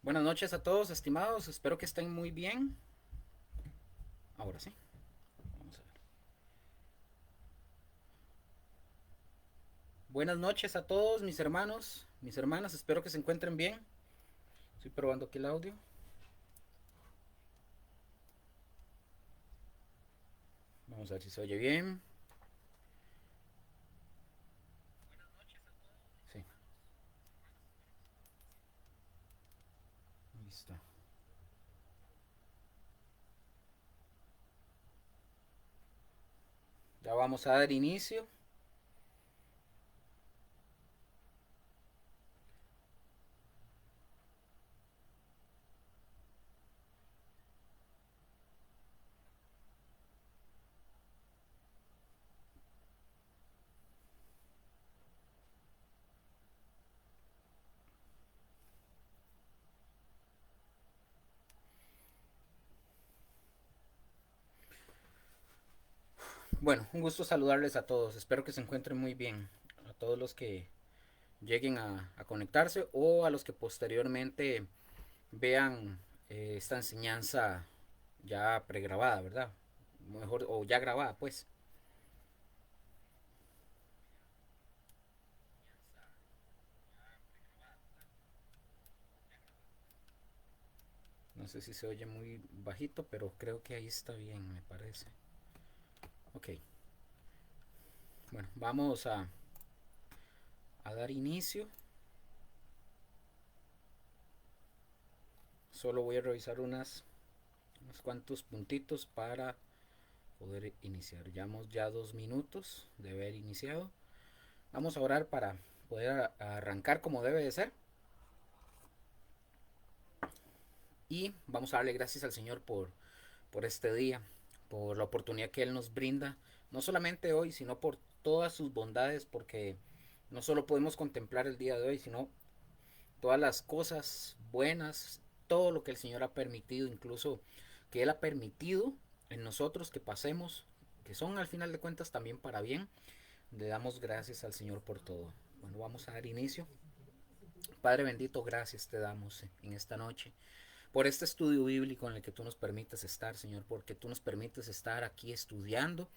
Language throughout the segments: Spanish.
Buenas noches a todos, estimados. Espero que estén muy bien. Ahora sí. Vamos a ver. Buenas noches a todos, mis hermanos, mis hermanas. Espero que se encuentren bien. Estoy probando aquí el audio. Vamos a ver si se oye bien. Sí, listo. Ya vamos a dar inicio. Bueno, un gusto saludarles a todos. Espero que se encuentren muy bien. A todos los que lleguen a conectarse o a los que posteriormente vean esta enseñanza ya pregrabada, ¿verdad? Mejor, o ya grabada, pues. No sé si se oye muy bajito, pero creo que ahí está bien, me parece. Ok, bueno, vamos a dar inicio. Solo voy a revisar unos cuantos puntitos para poder iniciar. Llevamos ya 2 minutos de haber iniciado. Vamos a orar para poder arrancar como debe de ser. Y vamos a darle gracias al Señor por este día, por la oportunidad que Él nos brinda, no solamente hoy, sino por todas sus bondades, porque no solo podemos contemplar el día de hoy, sino todas las cosas buenas, todo lo que el Señor ha permitido, incluso que Él ha permitido en nosotros que pasemos, que son al final de cuentas también para bien. Le damos gracias al Señor por todo. Bueno, vamos a dar inicio. Padre bendito, gracias te damos en esta noche por este estudio bíblico en el que tú nos permites estar, Señor, porque tú nos permites estar aquí estudiando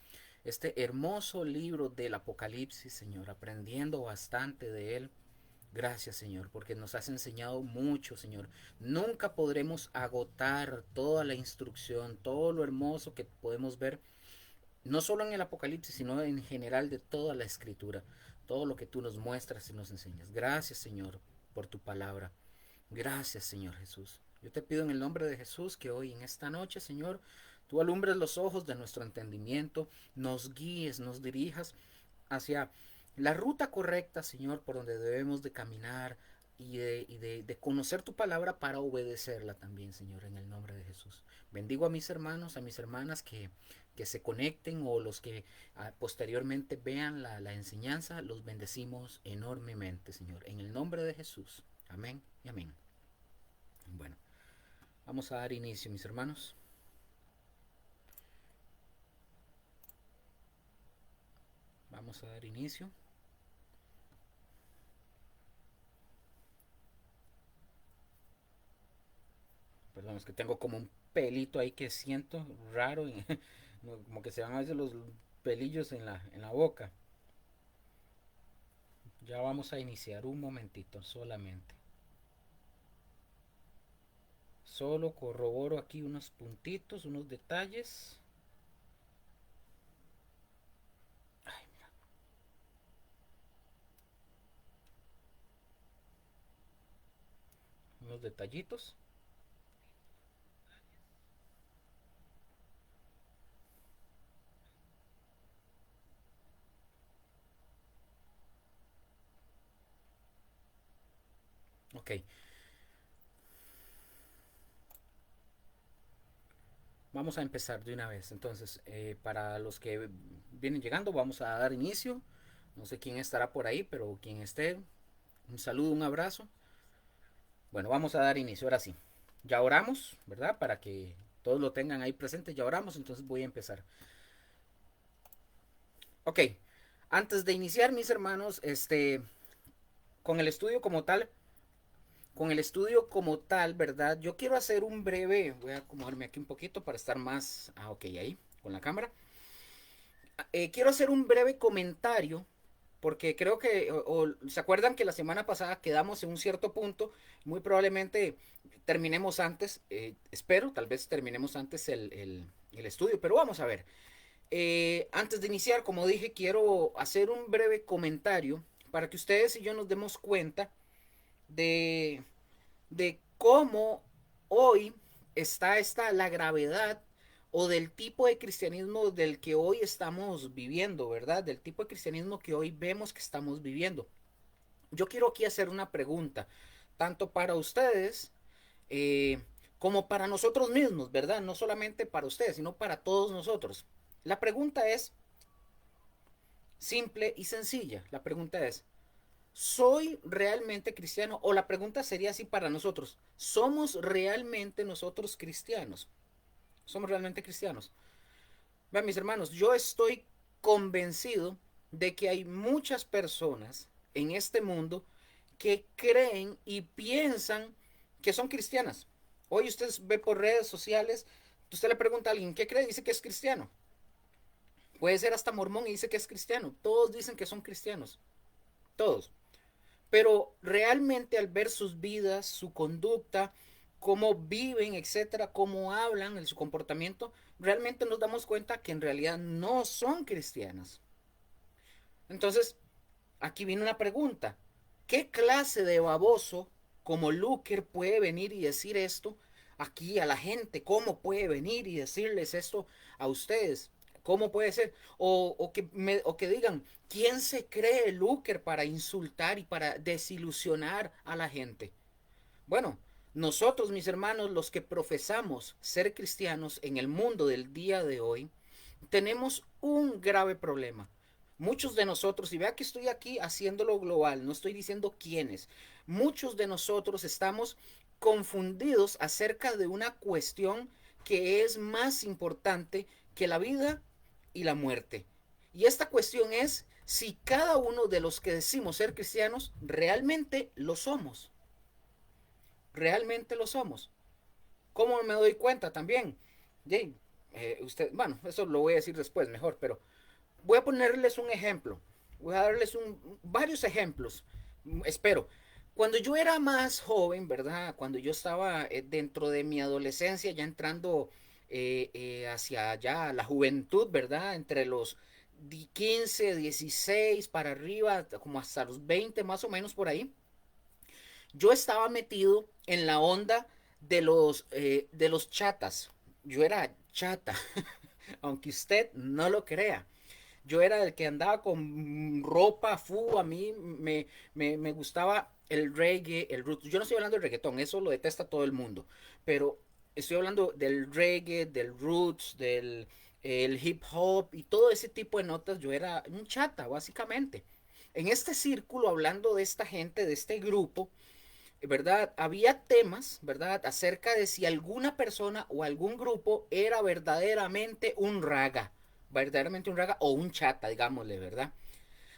este hermoso libro del Apocalipsis, Señor, aprendiendo bastante de él. Gracias, Señor, porque nos has enseñado mucho, Señor. Nunca podremos agotar toda la instrucción, todo lo hermoso que podemos ver, no solo en el Apocalipsis, sino en general de toda la escritura, todo lo que tú nos muestras y nos enseñas. Gracias, Señor, por tu palabra. Gracias, Señor Jesús. Yo te pido en el nombre de Jesús que hoy, en esta noche, Señor, tú alumbres los ojos de nuestro entendimiento, nos guíes, nos dirijas hacia la ruta correcta, Señor, por donde debemos de caminar y de conocer tu palabra para obedecerla también, Señor, en el nombre de Jesús. Bendigo a mis hermanos, a mis hermanas que se conecten o los que posteriormente vean la enseñanza, los bendecimos enormemente, Señor, en el nombre de Jesús. Amén y amén. Bueno, vamos a dar inicio, mis hermanos. Vamos a dar inicio. Perdón, es que tengo como un pelito ahí que siento raro, y como que se van a veces los pelillos en la boca. Ya vamos a iniciar un momentito solamente. Solo corroboro aquí unos puntitos, unos detalles. Ay, unos detallitos. Ok, vamos a empezar de una vez. Entonces, para los que vienen llegando, vamos a dar inicio. No sé quién estará por ahí, pero quien esté, un saludo, un abrazo. Bueno, vamos a dar inicio, ahora sí. Ya oramos, ¿verdad? Para que todos lo tengan ahí presente, ya oramos, entonces voy a empezar. Ok, antes de iniciar, mis hermanos, con el estudio como tal, con el estudio como tal, ¿verdad? Yo quiero hacer un breve, voy a acomodarme aquí un poquito para estar más, ok, ahí, con la cámara. Quiero hacer un breve comentario porque creo que, se acuerdan que la semana pasada quedamos en un cierto punto, muy probablemente terminemos antes, espero, tal vez terminemos antes el estudio, pero vamos a ver. Antes de iniciar, como dije, quiero hacer un breve comentario para que ustedes y yo nos demos cuenta de, de cómo hoy está la gravedad o del tipo de cristianismo del que hoy estamos viviendo, ¿verdad? Del tipo de cristianismo que hoy vemos que estamos viviendo. Yo quiero aquí hacer una pregunta, tanto para ustedes eh, como para nosotros mismos, ¿verdad? No solamente para ustedes, sino para todos nosotros. La pregunta es simple y sencilla. La pregunta es, ¿soy realmente cristiano? O la pregunta sería así para nosotros, ¿somos realmente nosotros cristianos? ¿Somos realmente cristianos? Vean, mis hermanos, yo estoy convencido de que hay muchas personas en este mundo que creen y piensan que son cristianas. Hoy usted ve por redes sociales, usted le pregunta a alguien, ¿qué cree? Dice que es cristiano. Puede ser hasta mormón y dice que es cristiano. Todos dicen que son cristianos. Todos. Pero realmente al ver sus vidas, su conducta, cómo viven, etcétera, cómo hablan, su comportamiento, realmente nos damos cuenta que en realidad no son cristianas. Entonces, aquí viene una pregunta. ¿Qué clase de baboso como Luker puede venir y decir esto aquí a la gente? ¿Cómo puede venir y decirles esto a ustedes? ¿Cómo puede ser? O que digan, ¿quién se cree Luker para insultar y para desilusionar a la gente? Bueno, nosotros, mis hermanos, los que profesamos ser cristianos en el mundo del día de hoy, tenemos un grave problema. Muchos de nosotros, y vea que estoy aquí haciéndolo global, no estoy diciendo quiénes, muchos de nosotros estamos confundidos acerca de una cuestión que es más importante que la vida y la muerte. Y esta cuestión es si cada uno de los que decimos ser cristianos realmente lo somos. Realmente lo somos. ¿Cómo me doy cuenta también? Jay, usted, bueno, eso lo voy a decir después mejor, pero voy a ponerles un ejemplo. Voy a darles varios ejemplos. Espero. Cuando yo era más joven, ¿verdad? Cuando yo estaba dentro de mi adolescencia, ya entrando hacia ya la juventud, ¿verdad? Entre los 15, 16 para arriba, como hasta los 20 más o menos por ahí. Yo estaba metido en la onda de los chatas. Yo era chata, aunque usted no lo crea. Yo era el que andaba con ropa fu, a mí me gustaba el reggae, el roots. Yo no estoy hablando del reggaetón, eso lo detesta todo el mundo, pero estoy hablando del reggae, del roots, del el hip hop y todo ese tipo de notas. Yo era un chata, básicamente. En este círculo, hablando de esta gente, de este grupo, ¿verdad? Había temas, ¿verdad? Acerca de si alguna persona o algún grupo era verdaderamente un raga o un chata, digámosle, ¿verdad?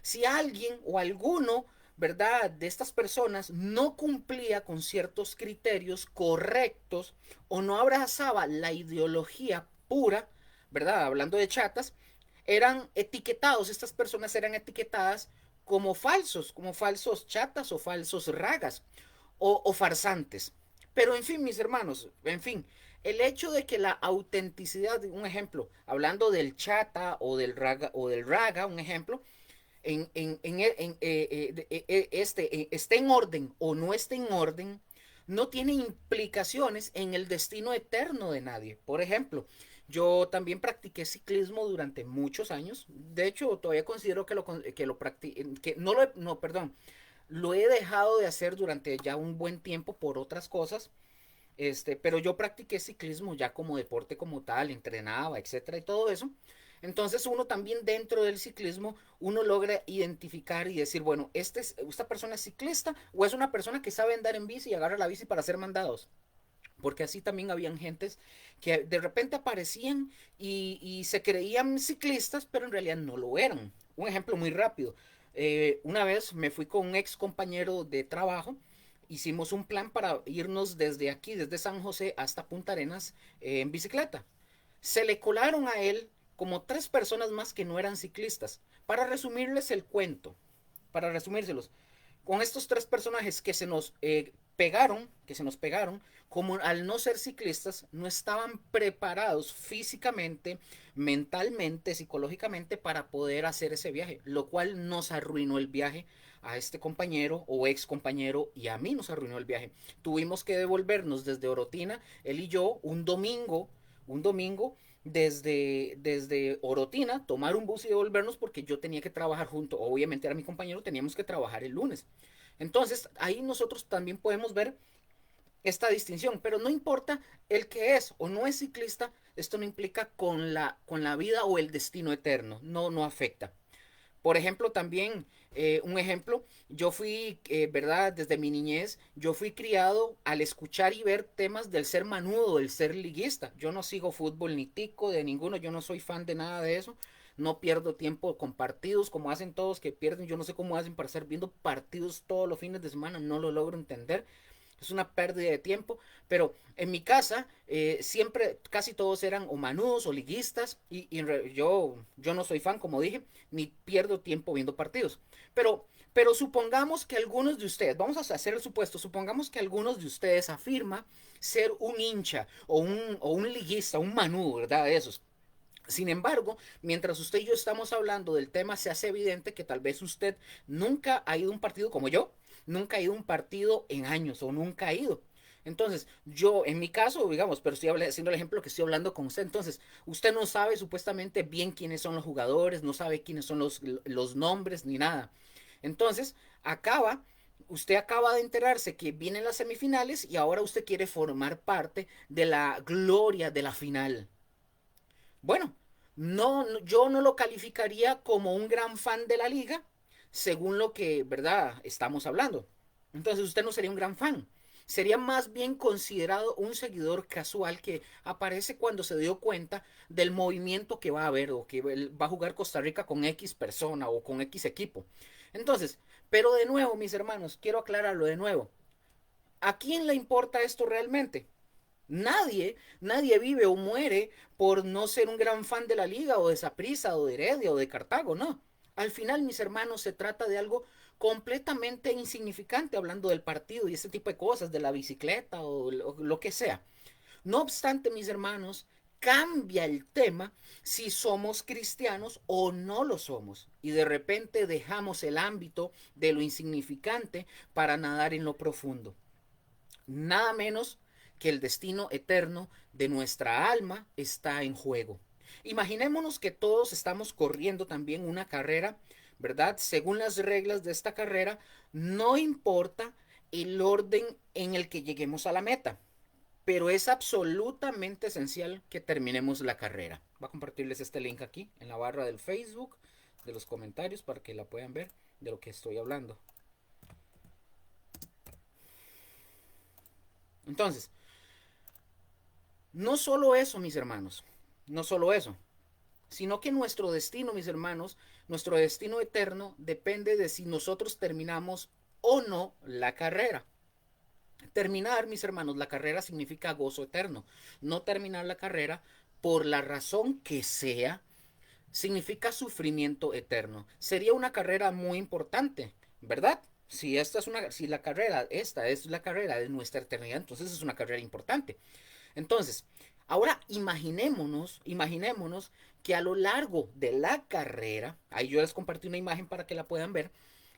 Si alguien o alguno, ¿verdad? De estas personas no cumplía con ciertos criterios correctos o no abrazaba la ideología pura, ¿verdad? Hablando de chatas, eran etiquetados, estas personas eran etiquetadas como falsos chatas o falsos ragas o farsantes. Pero en fin, mis hermanos, en fin, el hecho de que la autenticidad, un ejemplo, hablando del chata o del raga, un ejemplo, esté en orden o no esté en orden, no tiene implicaciones en el destino eterno de nadie. Por ejemplo, yo también practiqué ciclismo durante muchos años. De hecho, todavía considero que lo practiqué, que no lo, no, perdón, lo he dejado de hacer durante ya un buen tiempo por otras cosas. Pero yo practiqué ciclismo ya como deporte como tal, entrenaba, etcétera y todo eso. Entonces uno también dentro del ciclismo, uno logra identificar y decir, bueno, esta persona es ciclista o es una persona que sabe andar en bici y agarra la bici para hacer mandados. Porque así también habían gentes que de repente aparecían y se creían ciclistas, pero en realidad no lo eran. Un ejemplo muy rápido. Una vez me fui con un ex compañero de trabajo hicimos un plan para irnos desde aquí, desde San José hasta Punta Arenas en bicicleta. Se le colaron a él como 3 personas más que no eran ciclistas. Para resumirles el cuento, para resumírselos, con estos 3 personajes que se nos pegaron, como al no ser ciclistas, no estaban preparados físicamente, mentalmente, psicológicamente para poder hacer ese viaje, lo cual nos arruinó el viaje a este compañero o ex compañero y a mí nos arruinó el viaje. Tuvimos que devolvernos desde Orotina, él y yo, un domingo desde Orotina, tomar un bus y devolvernos porque yo tenía que trabajar junto, obviamente era mi compañero, teníamos que trabajar el lunes. Entonces, ahí nosotros también podemos ver esta distinción, pero no importa el que es o no es ciclista, esto no implica con la vida o el destino eterno, no afecta. Por ejemplo, también, un ejemplo, yo fui, ¿verdad? Desde mi niñez, yo fui criado al escuchar y ver temas del ser manudo, del ser liguista. Yo no sigo fútbol ni tico de ninguno, yo no soy fan de nada de eso. No pierdo tiempo con partidos como hacen todos que pierden. Yo no sé cómo hacen para estar viendo partidos todos los fines de semana, no lo logro entender. Es una pérdida de tiempo, pero en mi casa siempre casi todos eran o manudos o liguistas yo no soy fan, como dije, ni pierdo tiempo viendo partidos. Pero supongamos que algunos de ustedes, vamos a hacer el supuesto, supongamos que algunos de ustedes afirma ser un hincha o un liguista, un manudo, ¿verdad? De esos. Sin embargo, mientras usted y yo estamos hablando del tema, se hace evidente que tal vez usted nunca ha ido a un partido como yo, nunca ha ido a un partido en años o nunca ha ido. Entonces, yo en mi caso, digamos, pero estoy haciendo el ejemplo que estoy hablando con usted. Entonces, usted no sabe supuestamente bien quiénes son los jugadores, no sabe quiénes son los nombres ni nada. Entonces, usted acaba de enterarse que vienen las semifinales y ahora usted quiere formar parte de la gloria de la final. Bueno, yo no lo calificaría como un gran fan de la liga, según lo que, ¿verdad?, estamos hablando. Entonces usted no sería un gran fan. Sería más bien considerado un seguidor casual que aparece cuando se dio cuenta del movimiento que va a haber o que va a jugar Costa Rica con X persona o con X equipo. Entonces, pero de nuevo, mis hermanos, quiero aclararlo de nuevo. ¿A quién le importa esto realmente? Nadie vive o muere por no ser un gran fan de la liga o de Saprissa o de Heredia o de Cartago, no. Al final, mis hermanos, se trata de algo completamente insignificante hablando del partido y ese tipo de cosas, de la bicicleta o lo que sea. No obstante, mis hermanos, cambia el tema si somos cristianos o no lo somos. Y de repente dejamos el ámbito de lo insignificante para nadar en lo profundo. Nada menos que el destino eterno de nuestra alma está en juego. Imaginémonos que todos estamos corriendo también una carrera, ¿verdad? Según las reglas de esta carrera, no importa el orden en el que lleguemos a la meta, pero es absolutamente esencial que terminemos la carrera. Voy a compartirles este link aquí en la barra del Facebook, de los comentarios, para que la puedan ver de lo que estoy hablando. Entonces, no solo eso, mis hermanos, no solo eso, sino que nuestro destino, mis hermanos, nuestro destino eterno depende de si nosotros terminamos o no la carrera. Terminar, mis hermanos, la carrera significa gozo eterno. No terminar la carrera, por la razón que sea, significa sufrimiento eterno. Sería una carrera muy importante, ¿verdad? Si la carrera, esta es la carrera de nuestra eternidad, entonces es una carrera importante. Entonces, ahora imaginémonos que a lo largo de la carrera, ahí yo les compartí una imagen para que la puedan ver.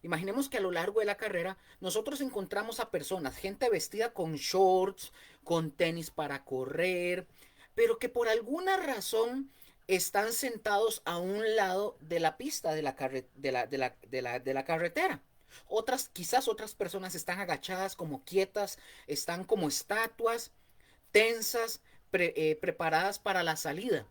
Imaginemos que a lo largo de la carrera nosotros encontramos a personas, gente vestida con shorts, con tenis para correr, pero que por alguna razón están sentados a un lado de la pista de la carretera. Quizás otras personas están agachadas como quietas, están como estatuas, tensas, preparadas para la salida,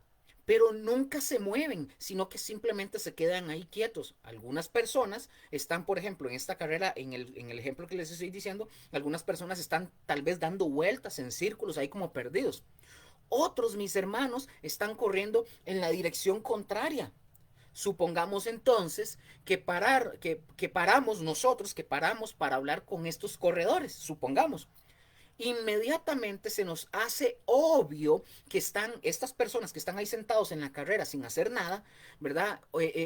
pero nunca se mueven, sino que simplemente se quedan ahí quietos. Algunas personas están, por ejemplo, en esta carrera, en el ejemplo que les estoy diciendo, algunas personas están tal vez dando vueltas en círculos ahí como perdidos. Otros, mis hermanos, están corriendo en la dirección contraria. Supongamos entonces que paramos nosotros, que paramos para hablar con estos corredores, supongamos. Inmediatamente se nos hace obvio que están estas personas que están ahí sentados en la carrera sin hacer nada, ¿verdad?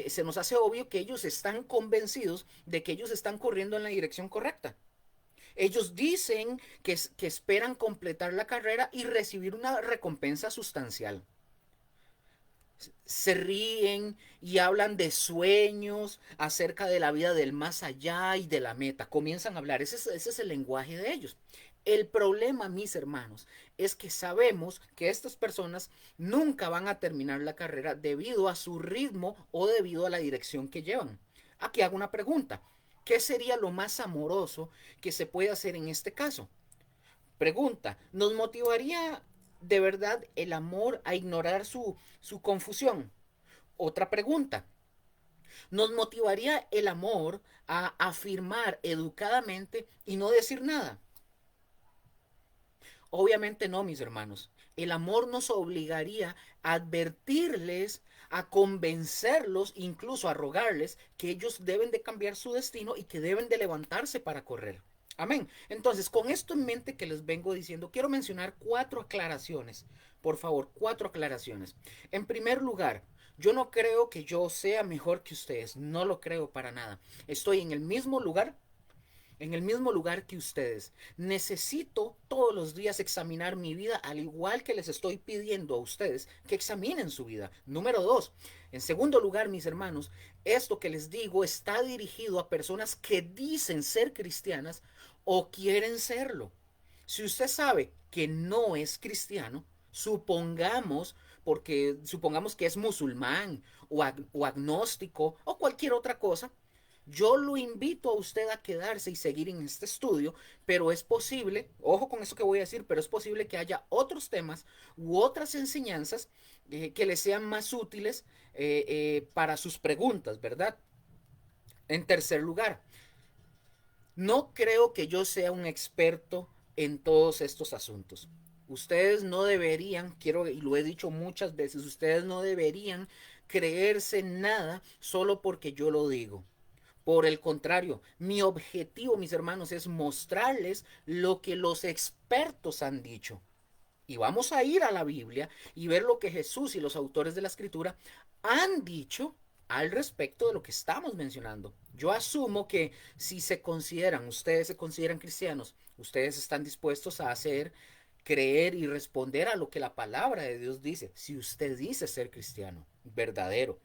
Se nos hace obvio que ellos están convencidos de que ellos están corriendo en la dirección correcta. Ellos dicen que esperan completar la carrera y recibir una recompensa sustancial. Se ríen y hablan de sueños, acerca de la vida del más allá y de la meta. Comienzan a hablar, ese es el lenguaje de ellos. El problema, mis hermanos, es que sabemos que estas personas nunca van a terminar la carrera debido a su ritmo o debido a la dirección que llevan. Aquí hago una pregunta. ¿Qué sería lo más amoroso que se puede hacer en este caso? Pregunta, ¿nos motivaría de verdad el amor a ignorar su confusión? Otra pregunta, ¿nos motivaría el amor a afirmar educadamente y no decir nada? Obviamente no, mis hermanos. El amor nos obligaría a advertirles, a convencerlos, incluso a rogarles que ellos deben de cambiar su destino y que deben de levantarse para correr. Amén. Entonces, con esto en mente que les vengo diciendo, quiero mencionar 4 aclaraciones. Por favor, 4 aclaraciones. En primer lugar, yo no creo que yo sea mejor que ustedes. No lo creo para nada. Estoy en el mismo lugar que ustedes. Necesito todos los días examinar mi vida, al igual que les estoy pidiendo a ustedes que examinen su vida. Número 2. En segundo lugar, mis hermanos, esto que les digo está dirigido a personas que dicen ser cristianas o quieren serlo. Si usted sabe que no es cristiano, supongamos que es musulmán o agnóstico o cualquier otra cosa, yo lo invito a usted a quedarse y seguir en este estudio, pero es posible, ojo con eso que voy a decir, pero es posible que haya otros temas u otras enseñanzas que les sean más útiles para sus preguntas, ¿verdad? En tercer lugar, no creo que yo sea un experto en todos estos asuntos. Ustedes no deberían, quiero, y lo he dicho muchas veces, ustedes no deberían creerse nada solo porque yo lo digo. Por el contrario, mi objetivo, mis hermanos, es mostrarles lo que los expertos han dicho. Y vamos a ir a la Biblia y ver lo que Jesús y los autores de la Escritura han dicho al respecto de lo que estamos mencionando. Yo asumo que si ustedes se consideran cristianos, ustedes están dispuestos a hacer, creer y responder a lo que la palabra de Dios dice. Si usted dice ser cristiano, verdadero.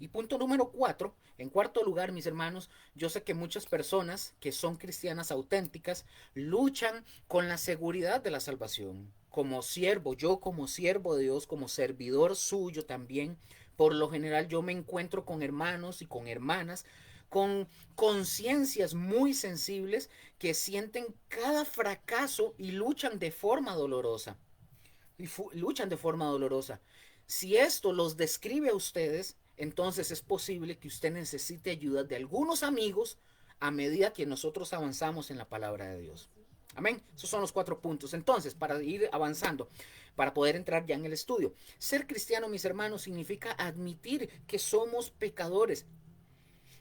Y punto número 4, en cuarto lugar, mis hermanos, yo sé que muchas personas que son cristianas auténticas luchan con la seguridad de la salvación. Como siervo, yo como siervo de Dios, como servidor suyo también, por lo general yo me encuentro con hermanos y con hermanas con conciencias muy sensibles que sienten cada fracaso y luchan de forma dolorosa. Luchan de forma dolorosa. Si esto los describe a ustedes, entonces es posible que usted necesite ayuda de algunos amigos a medida que nosotros avanzamos en la palabra de Dios. Amén. Esos son los 4 puntos. Entonces, para ir avanzando, para poder entrar ya en el estudio, ser cristiano, mis hermanos, significa admitir que somos pecadores.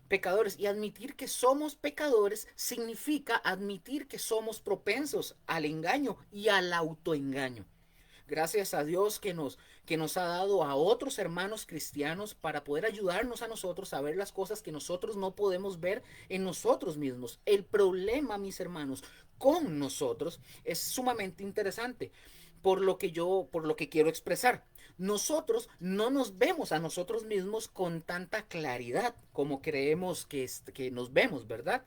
Pecadores, y admitir que somos pecadores significa admitir que somos propensos al engaño y al autoengaño. Gracias a Dios que nos ha dado a otros hermanos cristianos para poder ayudarnos a nosotros a ver las cosas que nosotros no podemos ver en nosotros mismos. El problema, mis hermanos, con nosotros es sumamente interesante, por lo que quiero expresar. Nosotros no nos vemos a nosotros mismos con tanta claridad como creemos que nos vemos, ¿verdad?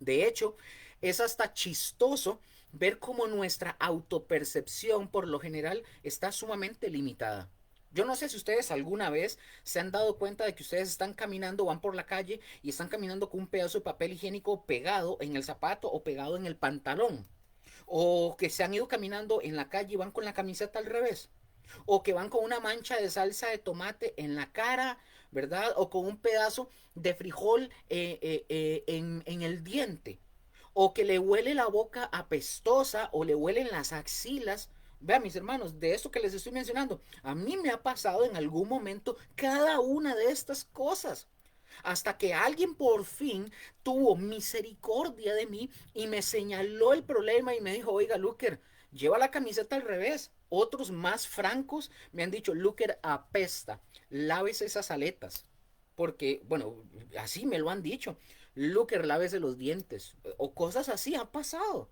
De hecho, es hasta chistoso ver cómo nuestra autopercepción por lo general está sumamente limitada. Yo no sé si ustedes alguna vez se han dado cuenta de que ustedes están caminando, van por la calle y están caminando con un pedazo de papel higiénico pegado en el zapato o pegado en el pantalón. O que se han ido caminando en la calle y van con la camiseta al revés. O que van con una mancha de salsa de tomate en la cara, ¿verdad? O con un pedazo de frijol en el diente. O que le huele la boca apestosa o le huelen las axilas, Vean, mis hermanos, de esto que les estoy mencionando, a mí me ha pasado en algún momento cada una de estas cosas. Hasta que alguien por fin tuvo misericordia de mí y me señaló el problema y me dijo, oiga, Luker, lleva la camiseta al revés. Otros más francos me han dicho, Luker, apesta, lávese esas aletas. Porque, bueno, así me lo han dicho. Luker, lávese los dientes. O cosas así han pasado.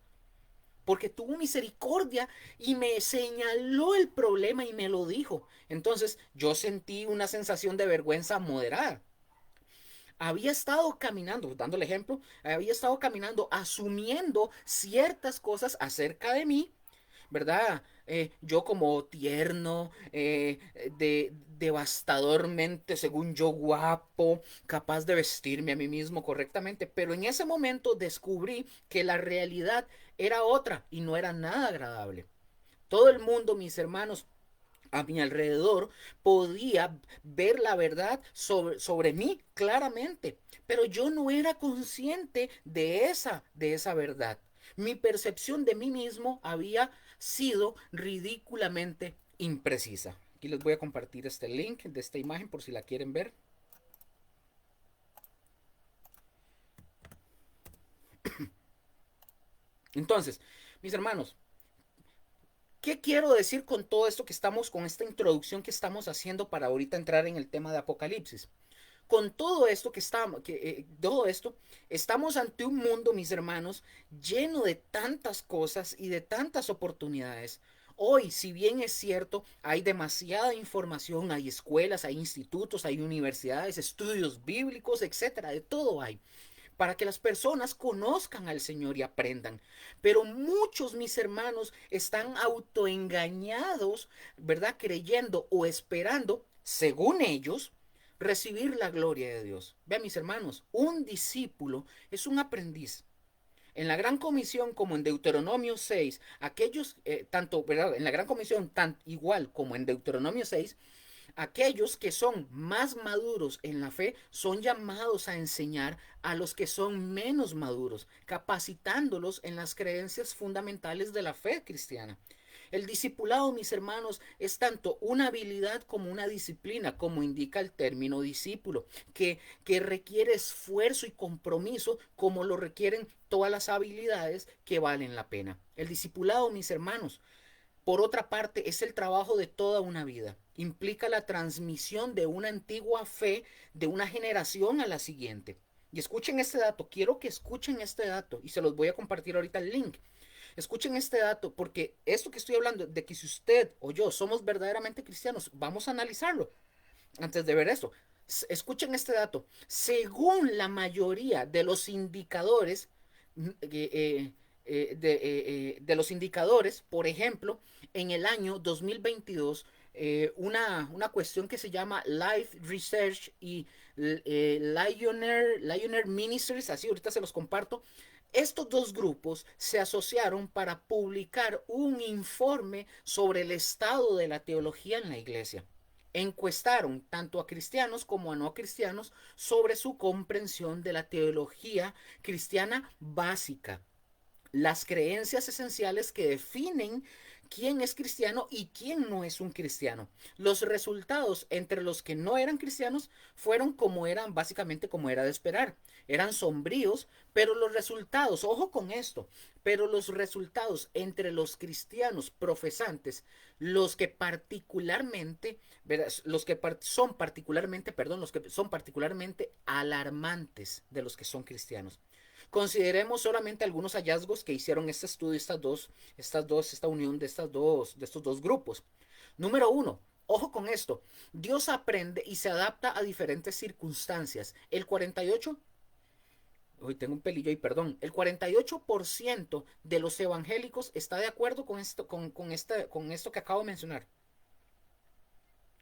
Porque tuvo misericordia y me señaló el problema y me lo dijo. Entonces yo sentí una sensación de vergüenza moderada. Había estado caminando, dando el ejemplo, había estado caminando asumiendo ciertas cosas acerca de mí, ¿verdad? Yo como tierno, devastadormente, según yo, guapo, capaz de vestirme a mí mismo correctamente, pero en ese momento descubrí que la realidad era otra y no era nada agradable. Todo el mundo, mis hermanos, a mi alrededor podía ver la verdad sobre mí claramente, pero yo no era consciente de esa verdad. Mi percepción de mí mismo había sido ridículamente imprecisa. Aquí les voy a compartir este link de esta imagen por si la quieren ver. Entonces, mis hermanos, ¿qué quiero decir con todo esto que estamos, con esta introducción que estamos haciendo para ahorita entrar en el tema de Apocalipsis? Con todo esto todo esto, estamos ante un mundo, mis hermanos, lleno de tantas cosas y de tantas oportunidades. Hoy, si bien es cierto, hay demasiada información, hay escuelas, hay institutos, hay universidades, estudios bíblicos, etcétera, de todo hay para que las personas conozcan al Señor y aprendan. Pero muchos, mis hermanos, están autoengañados, ¿verdad? Creyendo o esperando, según ellos, recibir la gloria de Dios. Vean, mis hermanos, un discípulo es un aprendiz. En la Gran Comisión como en Deuteronomio 6, aquellos, tanto, ¿verdad? En la Gran Comisión, tan igual como en Deuteronomio 6, aquellos que son más maduros en la fe son llamados a enseñar a los que son menos maduros, capacitándolos en las creencias fundamentales de la fe cristiana. El discipulado, mis hermanos, es tanto una habilidad como una disciplina, como indica el término discípulo, que requiere esfuerzo y compromiso como lo requieren todas las habilidades que valen la pena. El discipulado, mis hermanos, por otra parte, es el trabajo de toda una vida. Implica la transmisión de una antigua fe de una generación a la siguiente. Y escuchen este dato, quiero que escuchen este dato y se los voy a compartir ahorita el link. Escuchen este dato porque esto que estoy hablando de que si usted o yo somos verdaderamente cristianos, vamos a analizarlo antes de ver esto. Escuchen este dato. Según la mayoría de los indicadores, de los indicadores, por ejemplo, en el año 2022, una cuestión que se llama Life Research y Lioner Ministries, así ahorita se los comparto. Estos dos grupos se asociaron para publicar un informe sobre el estado de la teología en la iglesia. Encuestaron tanto a cristianos como a no cristianos sobre su comprensión de la teología cristiana básica, las creencias esenciales que definen quién es cristiano y quién no es un cristiano. Los resultados entre los que no eran cristianos fueron como eran, básicamente como era de esperar. Eran sombríos, pero los resultados, ojo con esto, pero los resultados entre los cristianos profesantes, los que particularmente, los que son particularmente, perdón, los que son particularmente alarmantes de los que son cristianos. Consideremos solamente algunos hallazgos que hicieron este estudio, esta unión de estos dos grupos. Número uno, ojo con esto, Dios aprende y se adapta a diferentes circunstancias. El 48, hoy tengo un pelillo ahí, perdón, el 48% de los evangélicos está de acuerdo con esto, con esto que acabo de mencionar.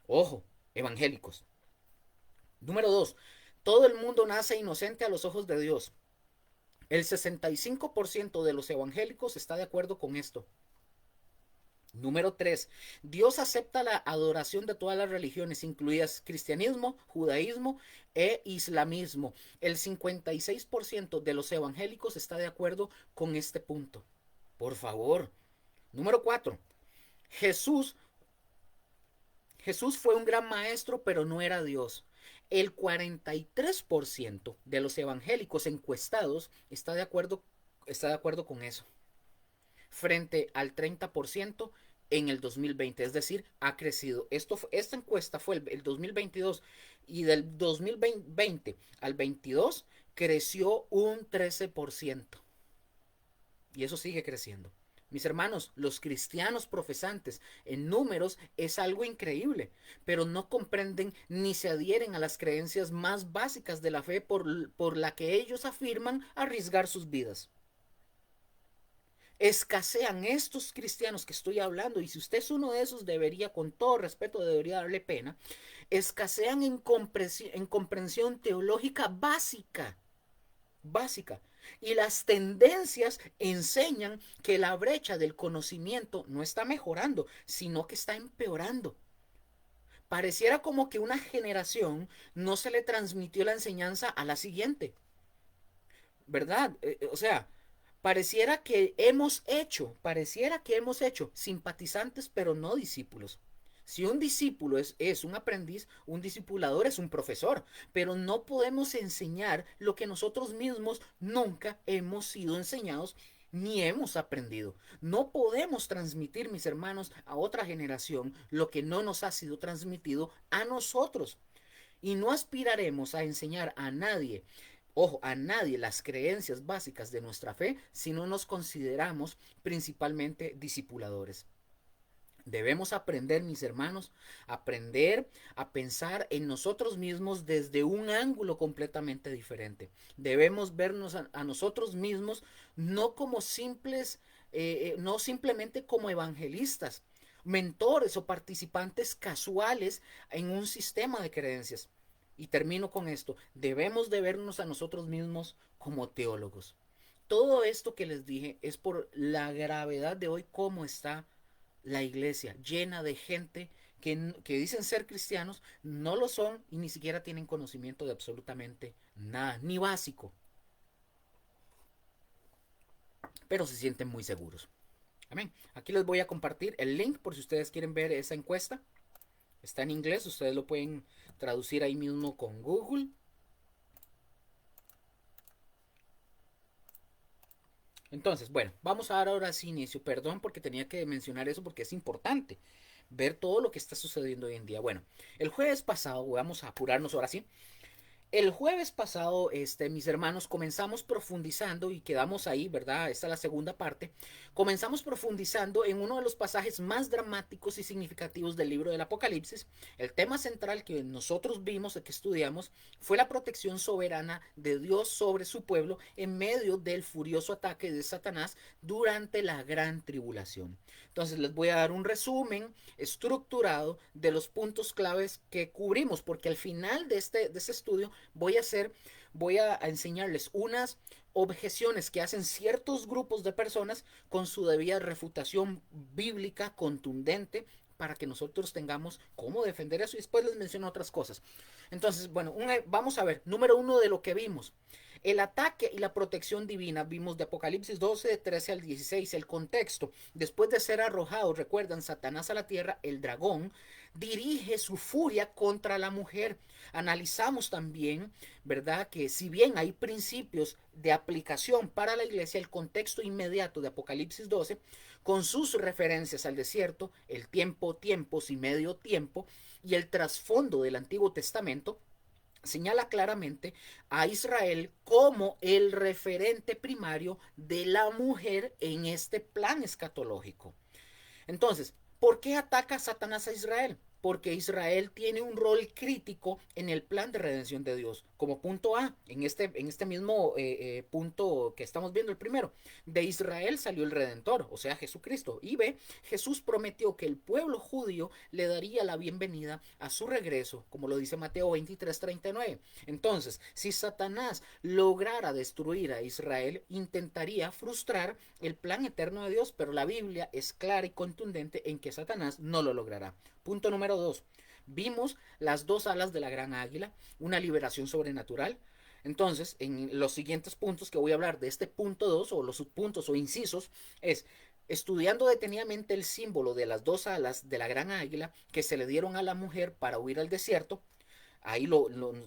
Ojo, evangélicos. Número dos, todo el mundo nace inocente a los ojos de Dios. El 65% de los evangélicos está de acuerdo con esto. Número 3. Dios acepta la adoración de todas las religiones, incluidas cristianismo, judaísmo e islamismo. El 56% de los evangélicos está de acuerdo con este punto. Por favor. Número 4. Jesús, Jesús fue un gran maestro, pero no era Dios. El 43% de los evangélicos encuestados está de acuerdo con eso, frente al 30% en el 2020, es decir, ha crecido. Esta encuesta fue el 2022 y del 2020 al 22 creció un 13% y eso sigue creciendo. Mis hermanos, los cristianos profesantes en números es algo increíble, pero no comprenden ni se adhieren a las creencias más básicas de la fe por la que ellos afirman arriesgar sus vidas. Escasean estos cristianos que estoy hablando, y si usted es uno de esos, debería, con todo respeto, debería darle pena, escasean en comprensión teológica básica. Y las tendencias enseñan que la brecha del conocimiento no está mejorando, sino que está empeorando. Pareciera como que una generación no se le transmitió la enseñanza a la siguiente, ¿verdad? O sea, pareciera que hemos hecho simpatizantes, pero no discípulos. Si un discípulo es un aprendiz, un discipulador es un profesor, pero no podemos enseñar lo que nosotros mismos nunca hemos sido enseñados ni hemos aprendido. No podemos transmitir, mis hermanos, a otra generación lo que no nos ha sido transmitido a nosotros. Y no aspiraremos a enseñar a nadie, ojo, a nadie las creencias básicas de nuestra fe si no nos consideramos principalmente discipuladores. Debemos aprender, mis hermanos, aprender a pensar en nosotros mismos desde un ángulo completamente diferente. Debemos vernos a nosotros mismos no como no simplemente como evangelistas, mentores o participantes casuales en un sistema de creencias. Y termino con esto, debemos de vernos a nosotros mismos como teólogos. Todo esto que les dije es por la gravedad de hoy, cómo está la iglesia llena de gente que dicen ser cristianos, no lo son y ni siquiera tienen conocimiento de absolutamente nada, ni básico, pero se sienten muy seguros. Amén. Aquí les voy a compartir el link por si ustedes quieren ver esa encuesta. Está en inglés, ustedes lo pueden traducir ahí mismo con Google. Entonces, bueno, vamos a dar ahora sí inicio. Perdón porque tenía que mencionar eso porque es importante ver todo lo que está sucediendo hoy en día. Bueno, el jueves pasado, vamos a apurarnos ahora sí. El jueves pasado, mis hermanos, comenzamos profundizando y quedamos ahí, ¿verdad? Esta es la segunda parte. Comenzamos profundizando en uno de los pasajes más dramáticos y significativos del libro del Apocalipsis. El tema central que nosotros vimos, que estudiamos, fue la protección soberana de Dios sobre su pueblo en medio del furioso ataque de Satanás durante la gran tribulación. Entonces les voy a dar un resumen estructurado de los puntos claves que cubrimos, porque al final de este estudio voy a enseñarles unas objeciones que hacen ciertos grupos de personas con su debida refutación bíblica contundente para que nosotros tengamos cómo defender eso y después les menciono otras cosas. Entonces, bueno, vamos a ver, número uno de lo que vimos. El ataque y la protección divina, vimos de Apocalipsis 12, de 13 al 16, el contexto. Después de ser arrojado, recuerdan, Satanás a la tierra, el dragón dirige su furia contra la mujer. Analizamos también, ¿verdad?, que si bien hay principios de aplicación para la iglesia, el contexto inmediato de Apocalipsis 12, con sus referencias al desierto, el tiempo, tiempos y medio tiempo, y el trasfondo del Antiguo Testamento, señala claramente a Israel como el referente primario de la mujer en este plan escatológico. Entonces, ¿por qué ataca Satanás a Israel? Porque Israel tiene un rol crítico en el plan de redención de Dios. Como punto A, en este mismo punto que estamos viendo, el primero, de Israel salió el Redentor, o sea, Jesucristo. Y B, Jesús prometió que el pueblo judío le daría la bienvenida a su regreso, como lo dice Mateo 23:39. Entonces, si Satanás lograra destruir a Israel, intentaría frustrar el plan eterno de Dios, pero la Biblia es clara y contundente en que Satanás no lo logrará. Punto número 2. Vimos las dos alas de la gran águila, una liberación sobrenatural. Entonces, en los siguientes puntos que voy a hablar de este punto 2 o los subpuntos o incisos, es Estudiando detenidamente el símbolo de las dos alas de la gran águila que se le dieron a la mujer para huir al desierto, ahí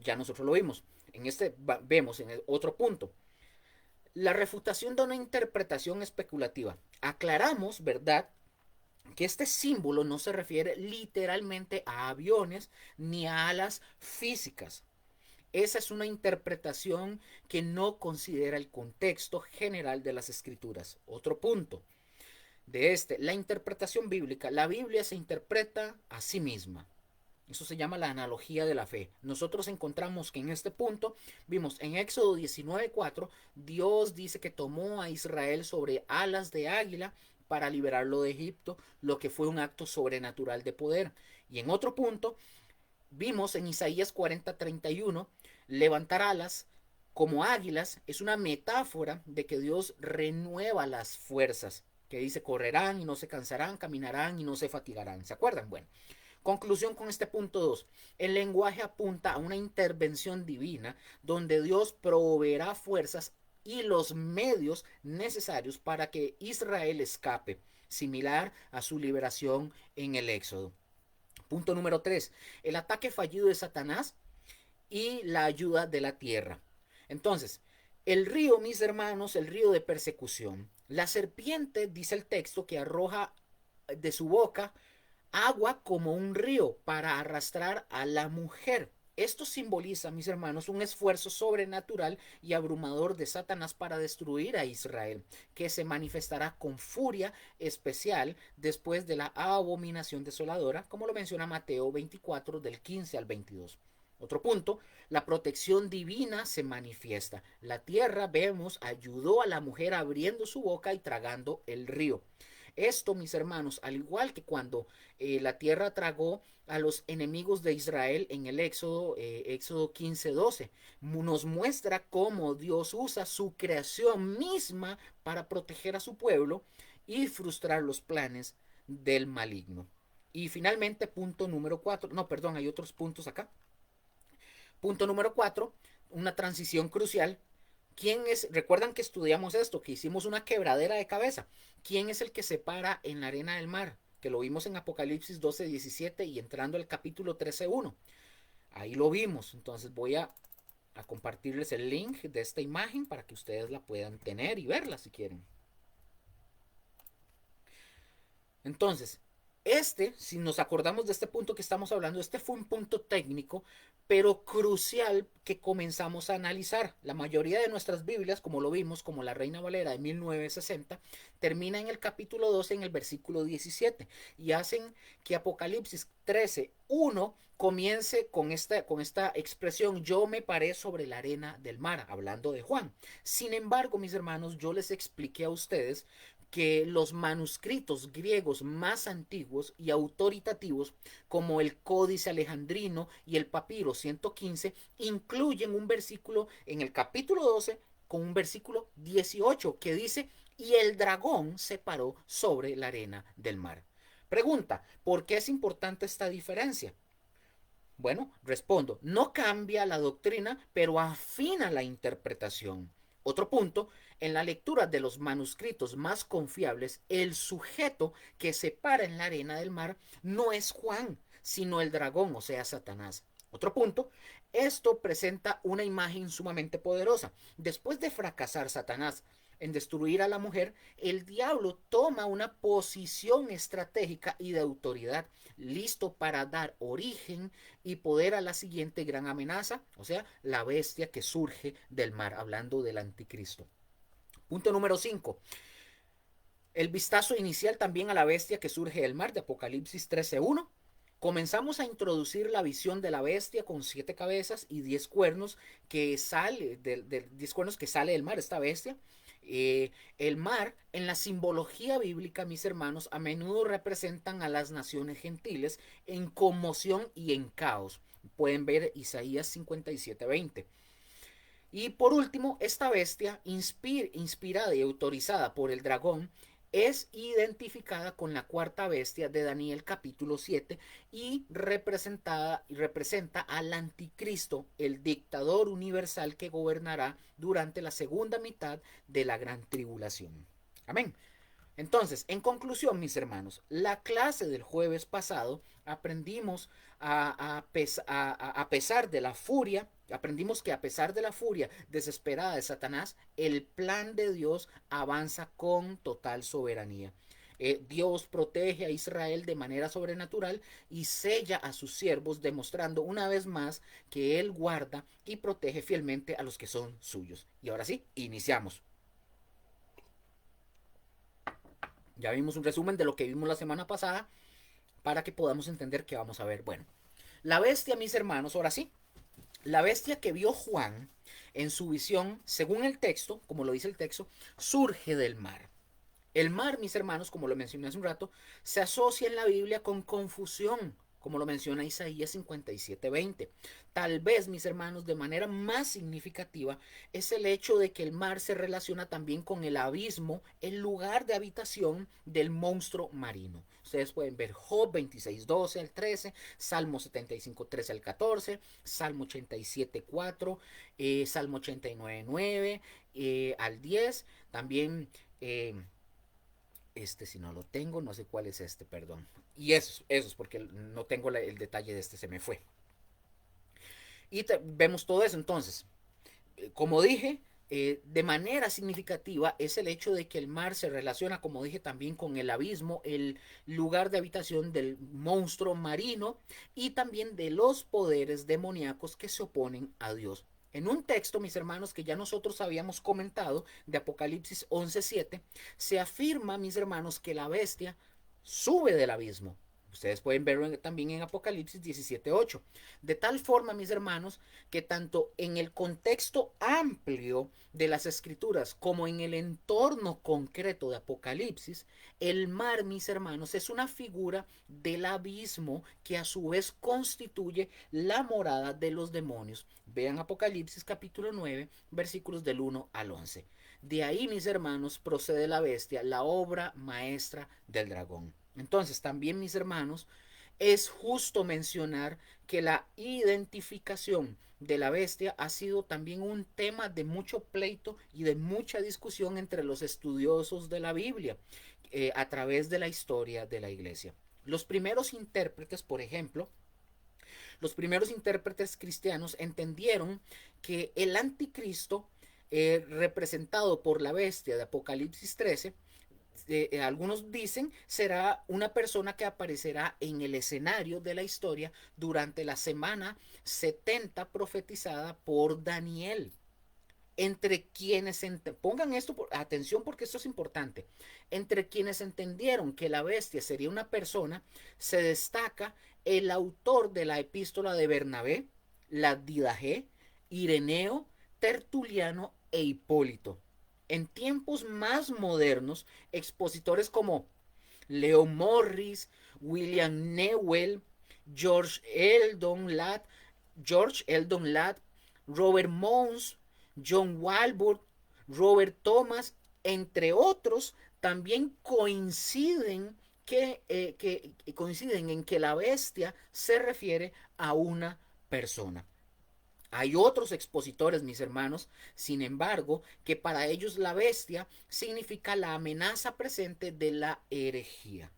ya nosotros lo vimos. En este vemos en el otro punto la refutación de una interpretación especulativa. Aclaramos, ¿verdad?, que este símbolo no se refiere literalmente a aviones ni a alas físicas. Esa es una interpretación que no considera el contexto general de las escrituras. Otro punto la interpretación bíblica. La Biblia se interpreta a sí misma. Eso se llama la analogía de la fe. Nosotros encontramos que en este punto vimos en Éxodo 19:4, Dios dice que tomó a Israel sobre alas de águila para liberarlo de Egipto, lo que fue un acto sobrenatural de poder. Y en otro punto vimos en Isaías 40:31, levantar alas como águilas es una metáfora de que Dios renueva las fuerzas, que dice correrán y no se cansarán, caminarán y no se fatigarán. ¿Se acuerdan? Bueno, conclusión con este punto 2. El lenguaje apunta a una intervención divina donde Dios proveerá fuerzas y los medios necesarios para que Israel escape, similar a su liberación en el Éxodo. Punto número 3. El ataque fallido de Satanás y la ayuda de la tierra. Entonces, el río, mis hermanos, el río de persecución. La serpiente, dice el texto, que arroja de su boca agua como un río para arrastrar a la mujer. Esto simboliza, mis hermanos, un esfuerzo sobrenatural y abrumador de Satanás para destruir a Israel, que se manifestará con furia especial después de la abominación desoladora, como lo menciona Mateo 24 del 15 al 22. Otro punto, la protección divina se manifiesta. La tierra, vemos, ayudó a la mujer abriendo su boca y tragando el río. Esto, mis hermanos, al igual que cuando la tierra tragó a los enemigos de Israel en el Éxodo 15:12, nos muestra cómo Dios usa su creación misma para proteger a su pueblo y frustrar los planes del maligno. Y finalmente, punto número 4, no, perdón, hay otros puntos acá. Punto número 4, una transición crucial. ¿Quién es? Recuerdan que estudiamos esto, que hicimos una quebradera de cabeza. ¿Quién es el que se para en la arena del mar? Que lo vimos en Apocalipsis 12:17 y entrando al capítulo 13:1. Ahí lo vimos. Entonces voy a compartirles el link de esta imagen para que ustedes la puedan tener y verla si quieren. Entonces, si nos acordamos de este punto que estamos hablando, este fue un punto técnico, pero crucial que comenzamos a analizar. La mayoría de nuestras Biblias, como lo vimos, como la Reina Valera de 1960, termina en el capítulo 12, en el versículo 17, y hacen que Apocalipsis 13:1 comience con esta expresión: yo me paré sobre la arena del mar, hablando de Juan. Sin embargo, mis hermanos, yo les expliqué a ustedes que los manuscritos griegos más antiguos y autoritativos, como el Códice Alejandrino y el Papiro 115, incluyen un versículo en el capítulo 12 con un versículo 18 que dice: y el dragón se paró sobre la arena del mar. Pregunta: ¿por qué es importante esta diferencia? Bueno, respondo, no cambia la doctrina, pero afina la interpretación. Otro punto, en la lectura de los manuscritos más confiables, el sujeto que se para en la arena del mar no es Juan, sino el dragón, o sea, Satanás. Otro punto, esto presenta una imagen sumamente poderosa. Después de fracasar Satanás en destruir a la mujer, el diablo toma una posición estratégica y de autoridad, listo para dar origen y poder a la siguiente gran amenaza, o sea, la bestia que surge del mar, hablando del anticristo. Punto número 5. El vistazo inicial también a la bestia que surge del mar, de Apocalipsis 13:1. Comenzamos a introducir la visión de la bestia con 7 cabezas y 10 cuernos que sale 10 cuernos que sale del mar, esta bestia. El mar, en la simbología bíblica, mis hermanos, a menudo representan a las naciones gentiles en conmoción y en caos. Pueden ver Isaías 57:20. Y por último, esta bestia, inspirada y autorizada por el dragón, es identificada con la cuarta bestia de Daniel capítulo 7 y representa al anticristo, el dictador universal que gobernará durante la segunda mitad de la gran tribulación. Amén. Entonces, en conclusión, mis hermanos, la clase del jueves pasado aprendimos a pesar de la furia, aprendimos que a pesar de la furia desesperada de Satanás, el plan de Dios avanza con total soberanía. Dios protege a Israel de manera sobrenatural y sella a sus siervos, demostrando una vez más que Él guarda y protege fielmente a los que son suyos. Y ahora sí, iniciamos. Ya vimos un resumen de lo que vimos la semana pasada para que podamos entender qué vamos a ver. Bueno, la bestia, mis hermanos, ahora sí, la bestia que vio Juan en su visión, según el texto, como lo dice el texto, surge del mar. El mar, mis hermanos, como lo mencioné hace un rato, se asocia en la Biblia con confusión, como lo menciona Isaías 57:20. Tal vez, mis hermanos, de manera más significativa es el hecho de que el mar se relaciona también con el abismo, el lugar de habitación del monstruo marino. Ustedes pueden ver Job 26:12 al 13, Salmo 75:13 al 14, Salmo 87:4, Salmo 89:9 al 10. También si no lo tengo, no sé cuál es este, perdón. Y esos, porque no tengo el detalle de este, se me fue. Y vemos todo eso. Entonces, como dije, de manera significativa es el hecho de que el mar se relaciona, como dije, también con el abismo, el lugar de habitación del monstruo marino y también de los poderes demoníacos que se oponen a Dios. En un texto, mis hermanos, que ya nosotros habíamos comentado, de Apocalipsis 11:7, se afirma, mis hermanos, que la bestia sube del abismo. Ustedes pueden verlo también en Apocalipsis 17:8. De tal forma, mis hermanos, que tanto en el contexto amplio de las escrituras como en el entorno concreto de Apocalipsis, el mar, mis hermanos, es una figura del abismo que a su vez constituye la morada de los demonios. Vean Apocalipsis capítulo 9, versículos del 1 al 11. De ahí, mis hermanos, procede la bestia, la obra maestra del dragón. Entonces, también, mis hermanos, es justo mencionar que la identificación de la bestia ha sido también un tema de mucho pleito y de mucha discusión entre los estudiosos de la Biblia a través de la historia de la iglesia. Los primeros intérpretes, por ejemplo, los primeros intérpretes cristianos entendieron que el anticristo representado por la bestia de Apocalipsis 13, algunos dicen será una persona que aparecerá en el escenario de la historia durante la semana 70 profetizada por Daniel. Entre quienes pongan esto atención porque esto es importante. Entre quienes entendieron que la bestia sería una persona, se destaca el autor de la epístola de Bernabé, la Didaje, Ireneo, Tertuliano e Hipólito. En tiempos más modernos, expositores como Leo Morris, William Newell, George Eldon Ladd, Robert Mons, John Walbur, Robert Thomas, entre otros, también coinciden en que la bestia se refiere a una persona. Hay otros expositores, mis hermanos, sin embargo, que para ellos la bestia significa la amenaza presente de la herejía.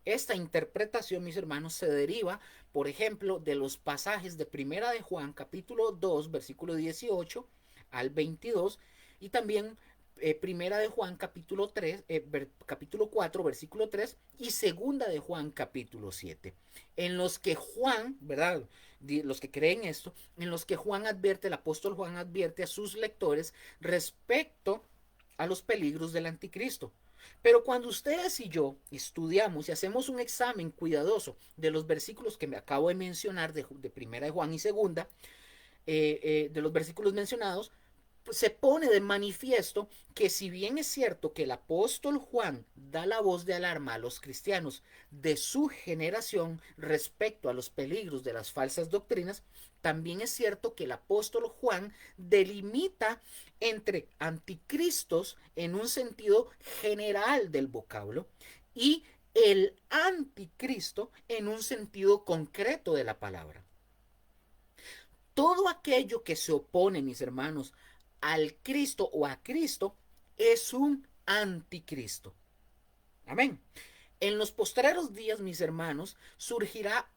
Esta interpretación, mis hermanos, se deriva, por ejemplo, de los pasajes de Primera de Juan, capítulo 2, versículo 18 al 22, y también Primera de Juan, capítulo 3, capítulo 4, versículo 3, y Segunda de Juan, capítulo 7, en los que Juan, ¿verdad? Los que creen esto, en los que Juan advierte, el apóstol Juan advierte a sus lectores respecto a los peligros del anticristo. Pero cuando ustedes y yo estudiamos y hacemos un examen cuidadoso de los versículos que me acabo de mencionar de Primera de Juan y Segunda, de los versículos mencionados, pues se pone de manifiesto que si bien es cierto que el apóstol Juan da la voz de alarma a los cristianos de su generación respecto a los peligros de las falsas doctrinas, también es cierto que el apóstol Juan delimita entre anticristos en un sentido general del vocablo y el anticristo en un sentido concreto de la palabra. Todo aquello que se opone, mis hermanos, al Cristo o a Cristo es un anticristo. Amén. En los postreros días, mis hermanos, surgirá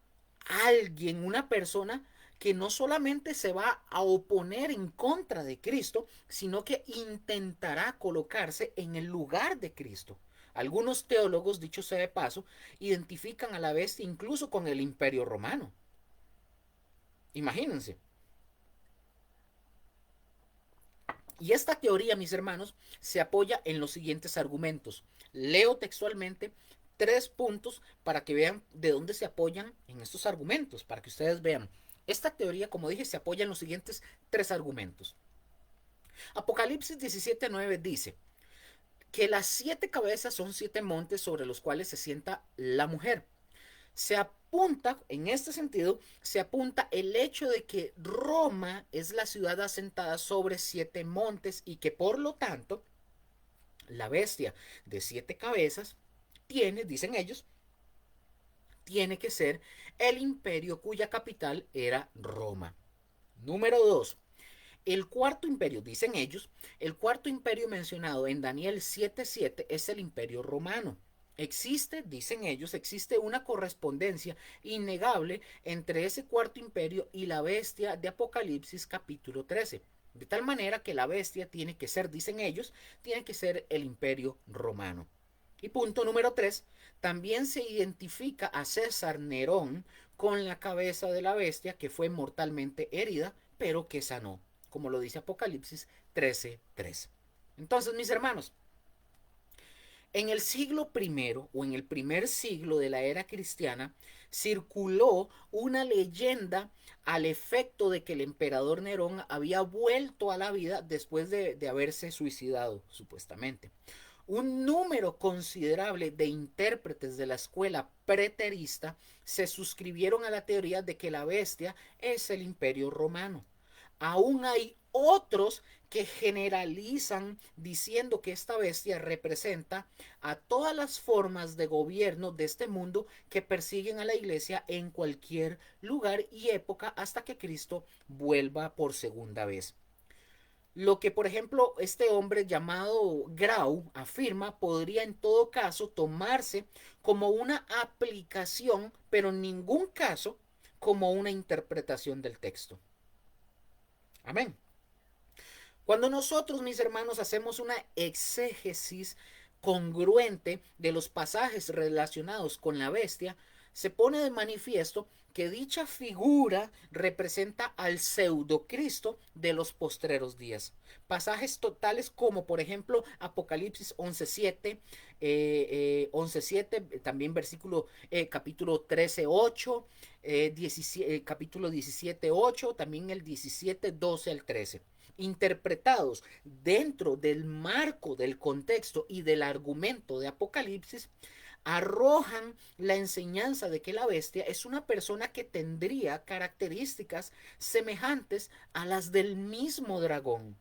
alguien, una persona que no solamente se va a oponer en contra de Cristo, sino que intentará colocarse en el lugar de Cristo. Algunos teólogos, dicho sea de paso, identifican a la bestia incluso con el imperio romano. Imagínense. Y esta teoría, mis hermanos, se apoya en los siguientes argumentos. Leo textualmente 3 puntos para que vean de dónde se apoyan en estos argumentos, para que ustedes vean. Esta teoría, como dije, se apoya en los siguientes 3 argumentos. Apocalipsis 17:9 dice que las 7 cabezas son 7 montes sobre los cuales se sienta la mujer. Se apunta, en este sentido, se apunta el hecho de que Roma es la ciudad asentada sobre 7 montes y que por lo tanto la bestia de 7 cabezas tiene, dicen ellos, tiene que ser el imperio cuya capital era Roma. Número 2. El cuarto imperio, dicen ellos, el cuarto imperio mencionado en Daniel 7:7 es el imperio romano. Existe, dicen ellos, existe una correspondencia innegable entre ese cuarto imperio y la bestia de Apocalipsis capítulo 13. De tal manera que la bestia tiene que ser, dicen ellos, tiene que ser el imperio romano. Y punto número 3, también se identifica a César Nerón con la cabeza de la bestia que fue mortalmente herida, pero que sanó, como lo dice Apocalipsis 13:3. Entonces, mis hermanos, en el siglo primero o en el primer siglo de la era cristiana circuló una leyenda al efecto de que el emperador Nerón había vuelto a la vida después de haberse suicidado, supuestamente. Un número considerable de intérpretes de la escuela preterista se suscribieron a la teoría de que la bestia es el imperio romano. Aún hay otros que generalizan diciendo que esta bestia representa a todas las formas de gobierno de este mundo que persiguen a la iglesia en cualquier lugar y época hasta que Cristo vuelva por segunda vez. Lo que, por ejemplo, este hombre llamado Grau afirma podría en todo caso tomarse como una aplicación, pero en ningún caso como una interpretación del texto. Amén. Cuando nosotros, mis hermanos, hacemos una exégesis congruente de los pasajes relacionados con la bestia, se pone de manifiesto que dicha figura representa al pseudocristo de los postreros días. Pasajes totales como por ejemplo Apocalipsis 11:7, 11:7, también versículo capítulo 13:8, capítulo 17:8, también el 17:12 al 13 interpretados dentro del marco del contexto y del argumento de Apocalipsis, arrojan la enseñanza de que la bestia es una persona que tendría características semejantes a las del mismo dragón,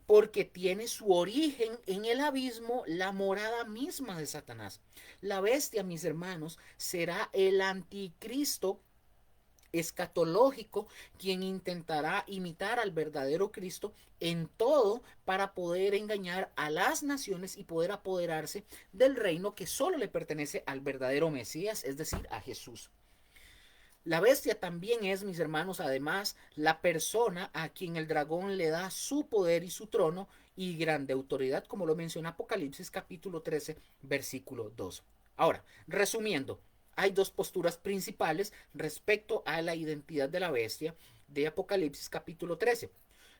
porque tiene su origen en el abismo, la morada misma de Satanás. La bestia, mis hermanos, será el anticristo escatológico, quien intentará imitar al verdadero Cristo en todo para poder engañar a las naciones y poder apoderarse del reino que solo le pertenece al verdadero Mesías, es decir, a Jesús. La bestia también es, mis hermanos, además, la persona a quien el dragón le da su poder y su trono y grande autoridad, como lo menciona Apocalipsis capítulo 13, versículo 2. Ahora, resumiendo, hay dos posturas principales respecto a la identidad de la bestia de Apocalipsis capítulo 13.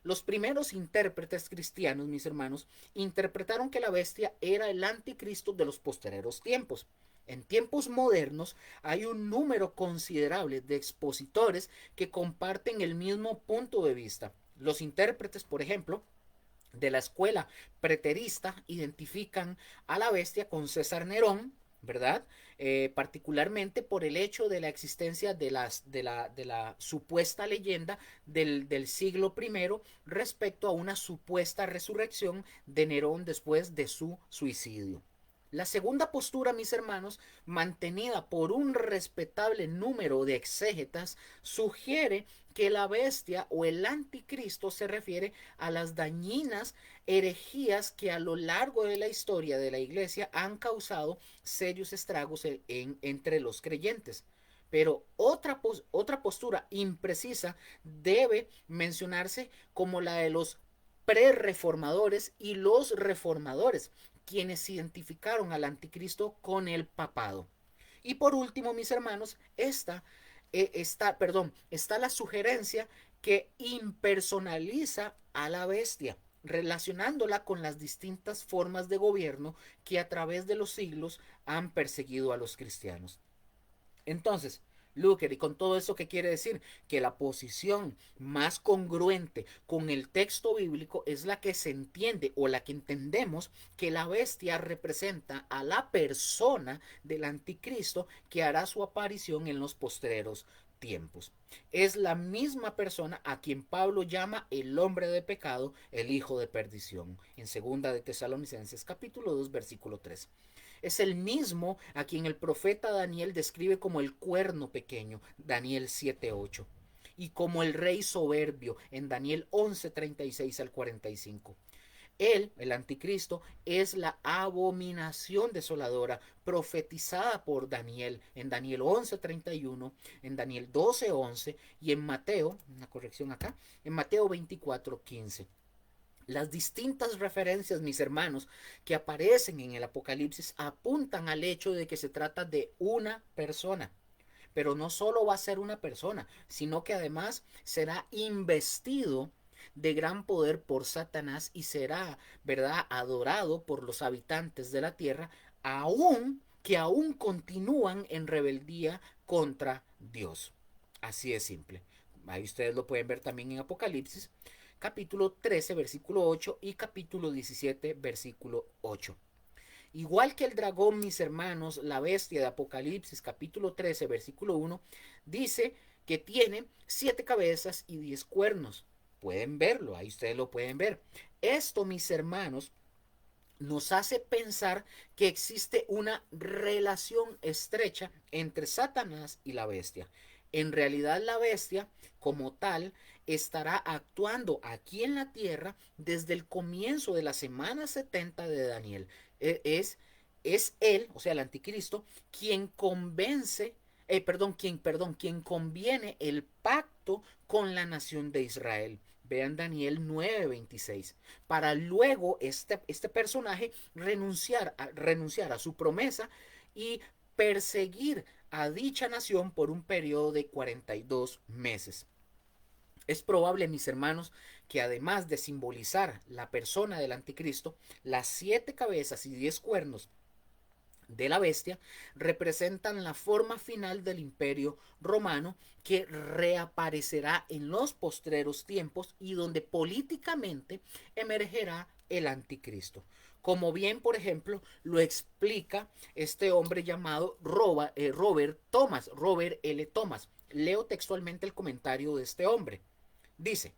Los primeros intérpretes cristianos, mis hermanos, interpretaron que la bestia era el anticristo de los posteriores tiempos. En tiempos modernos hay un número considerable de expositores que comparten el mismo punto de vista. Los intérpretes, por ejemplo, de la escuela preterista identifican a la bestia con César Nerón, ¿verdad? Particularmente por el hecho de la existencia de la supuesta leyenda del siglo primero respecto a una supuesta resurrección de Nerón después de su suicidio. La segunda postura, mis hermanos, mantenida por un respetable número de exégetas, sugiere que la bestia o el anticristo se refiere a las dañinas herejías que a lo largo de la historia de la iglesia han causado serios estragos entre los creyentes. Pero otra postura imprecisa debe mencionarse como la de los pre-reformadores y los reformadores, quienes identificaron al anticristo con el papado. Y por último, mis hermanos, está la sugerencia que impersonaliza a la bestia, relacionándola con las distintas formas de gobierno que a través de los siglos han perseguido a los cristianos. Entonces, Luker, y con todo eso, ¿qué quiere decir? Que la posición más congruente con el texto bíblico es la que se entiende o la que entendemos que la bestia representa a la persona del anticristo que hará su aparición en los postreros tiempos. Es la misma persona a quien Pablo llama el hombre de pecado, el hijo de perdición, en 2 de Tesalonicenses capítulo 2 versículo 3. Es el mismo a quien el profeta Daniel describe como el cuerno pequeño, Daniel 7:8, y como el rey soberbio en Daniel 11:36 al 45. Él, el anticristo, es la abominación desoladora profetizada por Daniel en Daniel 11:31, en Daniel 12:11 y en Mateo, una corrección acá, en Mateo 24:15. Las distintas referencias, mis hermanos, que aparecen en el Apocalipsis apuntan al hecho de que se trata de una persona. Pero no solo va a ser una persona, sino que además será investido de gran poder por Satanás y será, ¿verdad?, adorado por los habitantes de la tierra, aún continúan en rebeldía contra Dios. Así de simple. Ahí ustedes lo pueden ver también en Apocalipsis capítulo 13, versículo 8 y capítulo 17, versículo 8. Igual que el dragón, mis hermanos, la bestia de Apocalipsis, capítulo 13, versículo 1, dice que tiene 7 cabezas y 10 cuernos. Pueden verlo, ahí ustedes lo pueden ver. Esto, mis hermanos, nos hace pensar que existe una relación estrecha entre Satanás y la bestia. En realidad la bestia, como tal, estará actuando aquí en la tierra desde el comienzo de la semana 70 de Daniel. Es él, o sea, el anticristo, quien quien conviene el pacto con la nación de Israel. Vean Daniel 9:26. Para luego este personaje renunciar a su promesa y perseguir a dicha nación por un periodo de 42 meses. Es probable, mis hermanos, que además de simbolizar la persona del anticristo, las 7 cabezas y 10 cuernos de la bestia representan la forma final del imperio romano que reaparecerá en los postreros tiempos y donde políticamente emergerá el anticristo. Como bien, por ejemplo, lo explica este hombre llamado Robert Thomas, Robert L. Thomas. Leo textualmente el comentario de este hombre. Dice: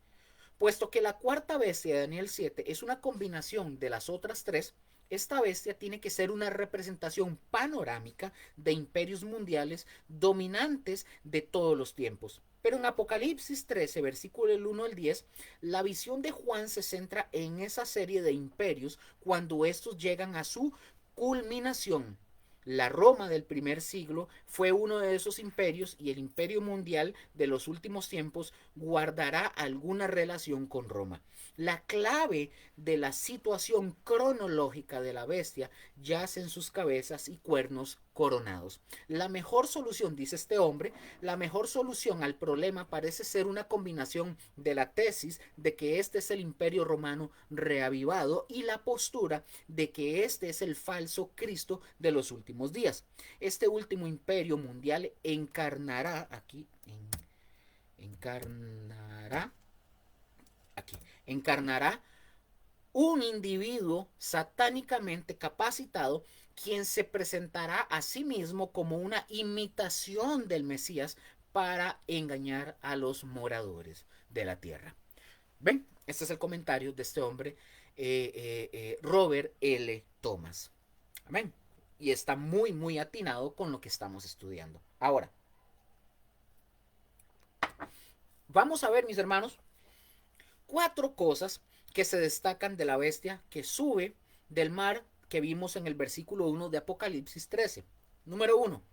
puesto que la cuarta bestia de Daniel 7 es una combinación de las otras tres, esta bestia tiene que ser una representación panorámica de imperios mundiales dominantes de todos los tiempos. Pero en Apocalipsis 13, versículo 1 al 10, la visión de Juan se centra en esa serie de imperios cuando estos llegan a su culminación. La Roma del primer siglo fue uno de esos imperios y el imperio mundial de los últimos tiempos guardará alguna relación con Roma. La clave de la situación cronológica de la bestia yace en sus cabezas y cuernos coronados. La mejor solución, dice este hombre, la mejor solución al problema parece ser una combinación de la tesis de que este es el imperio romano reavivado y la postura de que este es el falso Cristo de los últimos días. Este último imperio mundial encarnará un individuo satánicamente capacitado quien se presentará a sí mismo como una imitación del Mesías para engañar a los moradores de la tierra. ¿Ven? Este es el comentario de este hombre, Robert L. Thomas. Amén. y está muy, muy atinado con lo que estamos estudiando. Ahora, vamos a ver, mis hermanos, 4 cosas que se destacan de la bestia que sube del mar que vimos en el versículo 1 de Apocalipsis 13. Número 1,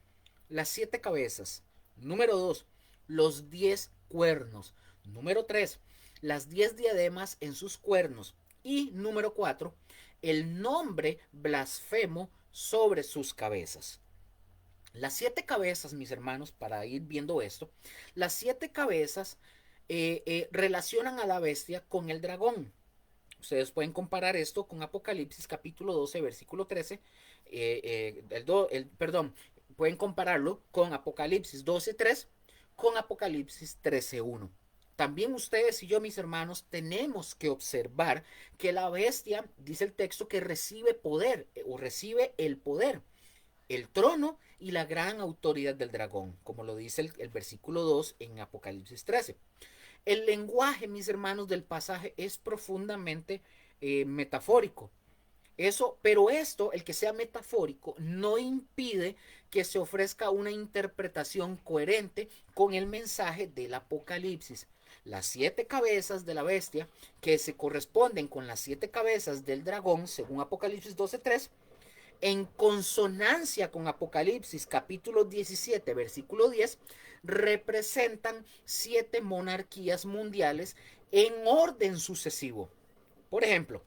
las 7 cabezas. Número 2, los 10 cuernos. Número 3, las 10 diademas en sus cuernos. Y número 4, el nombre blasfemo sobre sus cabezas. Las 7 cabezas, mis hermanos, para ir viendo esto, las 7 cabezas relacionan a la bestia con el dragón. Ustedes pueden comparar esto con Apocalipsis capítulo 12, versículo 13. Perdón, pueden compararlo con Apocalipsis 12, 3 con Apocalipsis 13, 1. También ustedes y yo, mis hermanos, tenemos que observar que la bestia, dice el texto, que recibe poder o recibe el poder, el trono y la gran autoridad del dragón, como lo dice el versículo 2 en Apocalipsis 13. El lenguaje, mis hermanos, del pasaje es profundamente metafórico. Pero esto, el que sea metafórico, no impide que se ofrezca una interpretación coherente con el mensaje del Apocalipsis. Las 7 cabezas de la bestia, que se corresponden con las 7 cabezas del dragón, según Apocalipsis 12:3, en consonancia con Apocalipsis capítulo 17, versículo 10, representan 7 monarquías mundiales en orden sucesivo. Por ejemplo,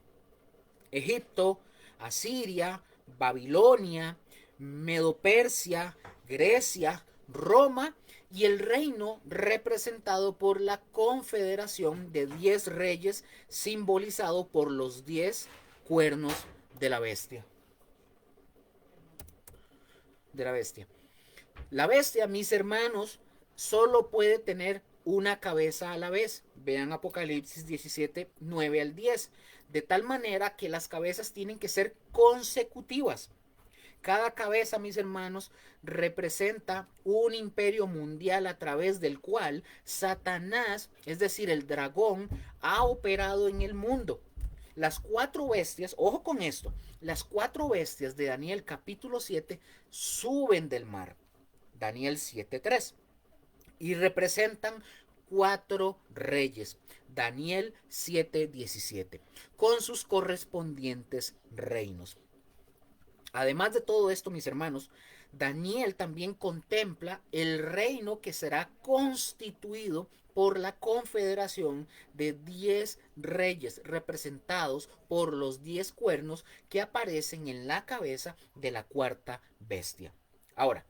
Egipto, Asiria, Babilonia, Medo-Persia, Grecia, Roma y el reino representado por la confederación de 10 reyes, simbolizado por los 10 cuernos de la bestia. La bestia, mis hermanos, solo puede tener una cabeza a la vez. Vean Apocalipsis 17, 9 al 10. De tal manera que las cabezas tienen que ser consecutivas. Cada cabeza, mis hermanos, representa un imperio mundial a través del cual Satanás, es decir, el dragón, ha operado en el mundo. Las 4 bestias, ojo con esto, las 4 bestias de Daniel capítulo 7 suben del mar. Daniel 7:3. Y representan 4 reyes. Daniel 7:17. Con sus correspondientes reinos. Además de todo esto, mis hermanos, Daniel también contempla el reino que será constituido por la confederación de 10 reyes, representados por los 10 cuernos que aparecen en la cabeza de la 4 bestia. Ahora,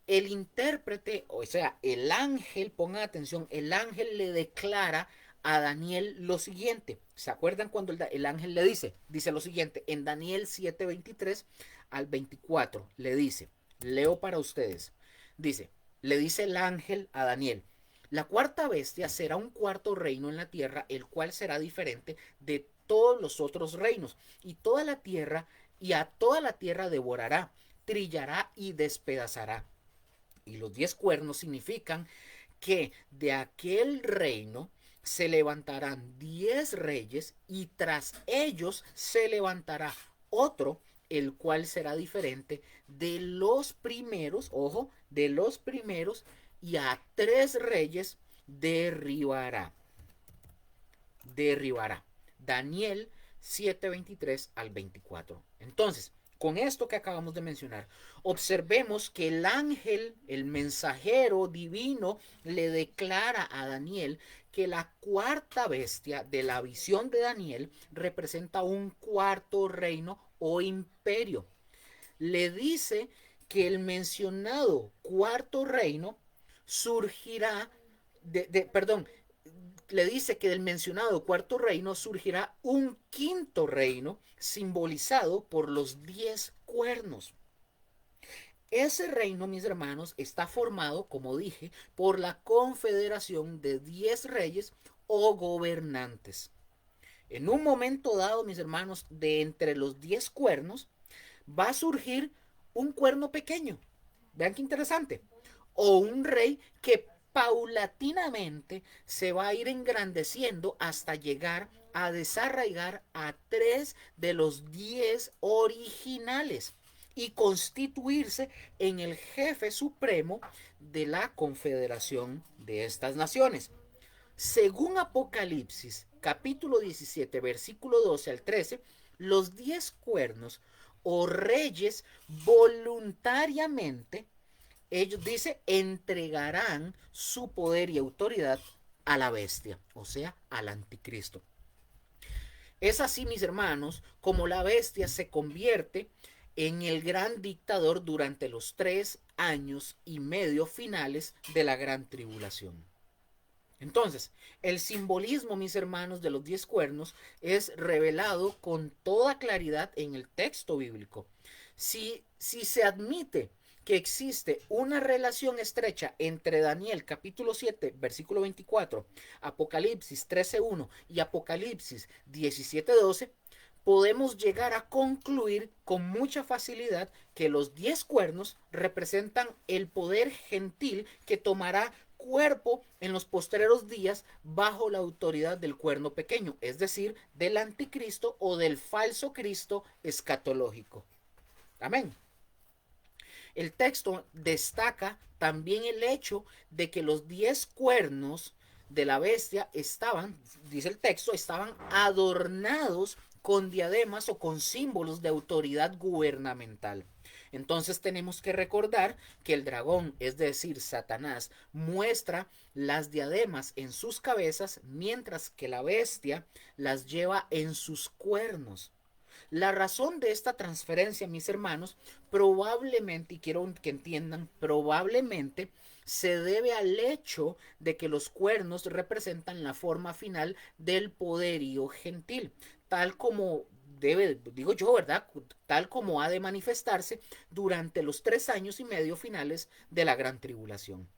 el intérprete, o sea, el ángel, pongan atención, el ángel le declara a Daniel lo siguiente. ¿Se acuerdan cuando el ángel le dice lo siguiente? En Daniel 7:23 al 24 le dice, leo para ustedes, le dice el ángel a Daniel: la 4 bestia será un cuarto reino en la tierra, el cual será diferente de todos los otros reinos, y a toda la tierra devorará, trillará y despedazará. Y los 10 cuernos significan que de aquel reino se levantarán 10 reyes, y tras ellos se levantará otro, el cual será diferente de los primeros, ojo, de los primeros, y a 3 reyes derribará. Daniel 7:23 al 24. Entonces, con esto que acabamos de mencionar, observemos que el ángel, el mensajero divino, le declara a Daniel que la 4 bestia de la visión de Daniel representa un cuarto reino o imperio. Le dice que el mencionado cuarto reino surgirá, le dice que del mencionado cuarto reino surgirá un quinto reino simbolizado por los 10 cuernos. Ese reino, mis hermanos, está formado, como dije, por la confederación de 10 reyes o gobernantes. En un momento dado, mis hermanos, de entre los 10 cuernos, va a surgir un cuerno pequeño. Vean qué interesante. O un rey que paulatinamente se va a ir engrandeciendo hasta llegar a desarraigar a 3 de los 10 originales. y constituirse en el jefe supremo de la confederación de estas naciones. Según Apocalipsis, capítulo 17, versículo 12 al 13, los 10 cuernos o reyes voluntariamente, ellos dice, entregarán su poder y autoridad a la bestia, o sea, al anticristo. Es así, mis hermanos, como la bestia se convierte en el gran dictador durante los 3 años y medio finales de la gran tribulación. Entonces, el simbolismo, mis hermanos, de los 10 cuernos es revelado con toda claridad en el texto bíblico. Si se admite que existe una relación estrecha entre Daniel capítulo 7, versículo 24, Apocalipsis 13:1 y Apocalipsis 17:12, podemos llegar a concluir con mucha facilidad que los 10 cuernos representan el poder gentil que tomará cuerpo en los postreros días bajo la autoridad del cuerno pequeño, es decir, del anticristo o del falso Cristo escatológico. Amén. El texto destaca también el hecho de que los 10 cuernos de la bestia estaban, dice el texto, estaban adornados con diademas o con símbolos de autoridad gubernamental. Entonces tenemos que recordar que el dragón, es decir, Satanás, muestra las diademas en sus cabezas, mientras que la bestia las lleva en sus cuernos. La razón de esta transferencia, mis hermanos, probablemente, y quiero que entiendan, probablemente se debe al hecho de que los cuernos representan la forma final del poderío gentil, tal como debe, digo yo, ¿verdad? Tal como ha de manifestarse durante los 3 años y medio finales de la gran tribulación.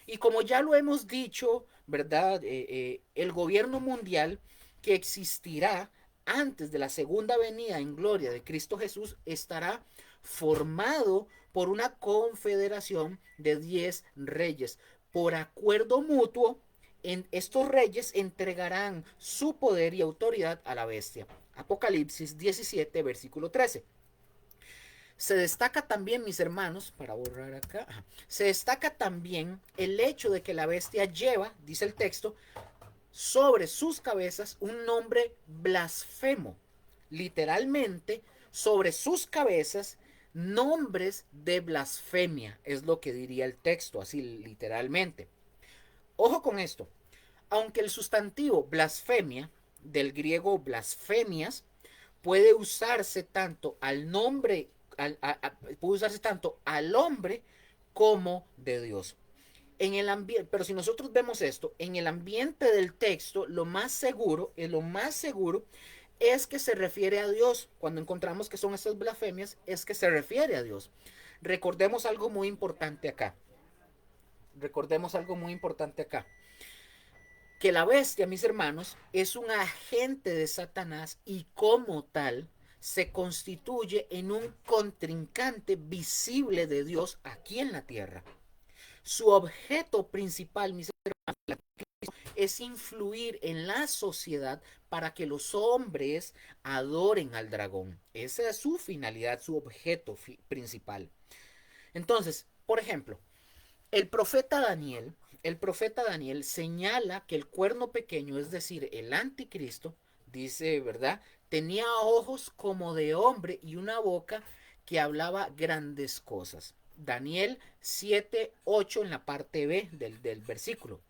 Y como ya lo hemos dicho, ¿verdad? El gobierno mundial que existirá antes de la segunda venida en gloria de Cristo Jesús estará formado por una confederación de 10 reyes. Por acuerdo mutuo, estos reyes entregarán su poder y autoridad a la bestia. Apocalipsis 17, versículo 13. Se destaca también, mis hermanos, para borrar acá, se destaca también el hecho de que la bestia lleva, dice el texto, sobre sus cabezas un nombre blasfemo. Literalmente, sobre sus cabezas, nombres de blasfemia, es lo que diría el texto, así literalmente. Ojo con esto, aunque el sustantivo blasfemia, del griego blasfemias, puede usarse tanto al nombre, puede usarse tanto al hombre como de Dios. En el ambiente, pero si nosotros vemos esto, en el ambiente del texto, lo más seguro es que se refiere a Dios. Cuando encontramos que son estas blasfemias, es que se refiere a Dios. Recordemos algo muy importante acá. Recordemos algo muy importante acá. Que la bestia, mis hermanos, es un agente de Satanás y como tal se constituye en un contrincante visible de Dios aquí en la tierra. Su objeto principal, mis hermanos, es influir en la sociedad para que los hombres adoren al dragón. Esa es su finalidad, su objeto principal. Entonces, por ejemplo, el profeta Daniel, el profeta Daniel señala que el cuerno pequeño, es decir, el anticristo, dice, ¿verdad? Tenía ojos como de hombre y una boca que hablaba grandes cosas. Daniel 7:8 en la parte B del versículo.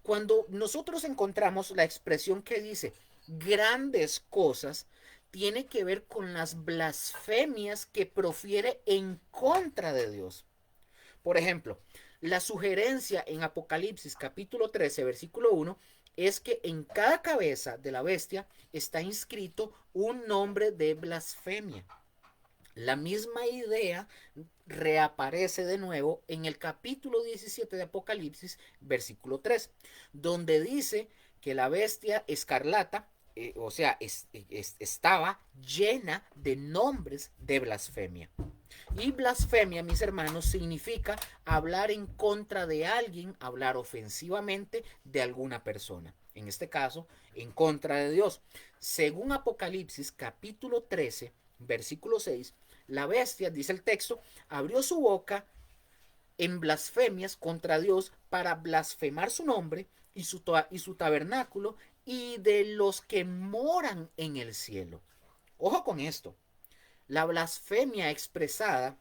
Cuando nosotros encontramos la expresión que dice grandes cosas, tiene que ver con las blasfemias que profiere en contra de Dios. Por ejemplo, la sugerencia en Apocalipsis capítulo 13, versículo 1, es que en cada cabeza de la bestia está inscrito un nombre de blasfemia. La misma idea reaparece de nuevo en el capítulo 17 de Apocalipsis, versículo 3, donde dice que la bestia escarlata, o sea, estaba llena de nombres de blasfemia. Y blasfemia, mis hermanos, significa hablar en contra de alguien, hablar ofensivamente de alguna persona. En este caso, en contra de Dios. Según Apocalipsis capítulo 13, versículo 6, La bestia, dice el texto, abrió su boca en blasfemias contra Dios para blasfemar su nombre y su tabernáculo y de los que moran en el cielo. Ojo con esto. La blasfemia expresada,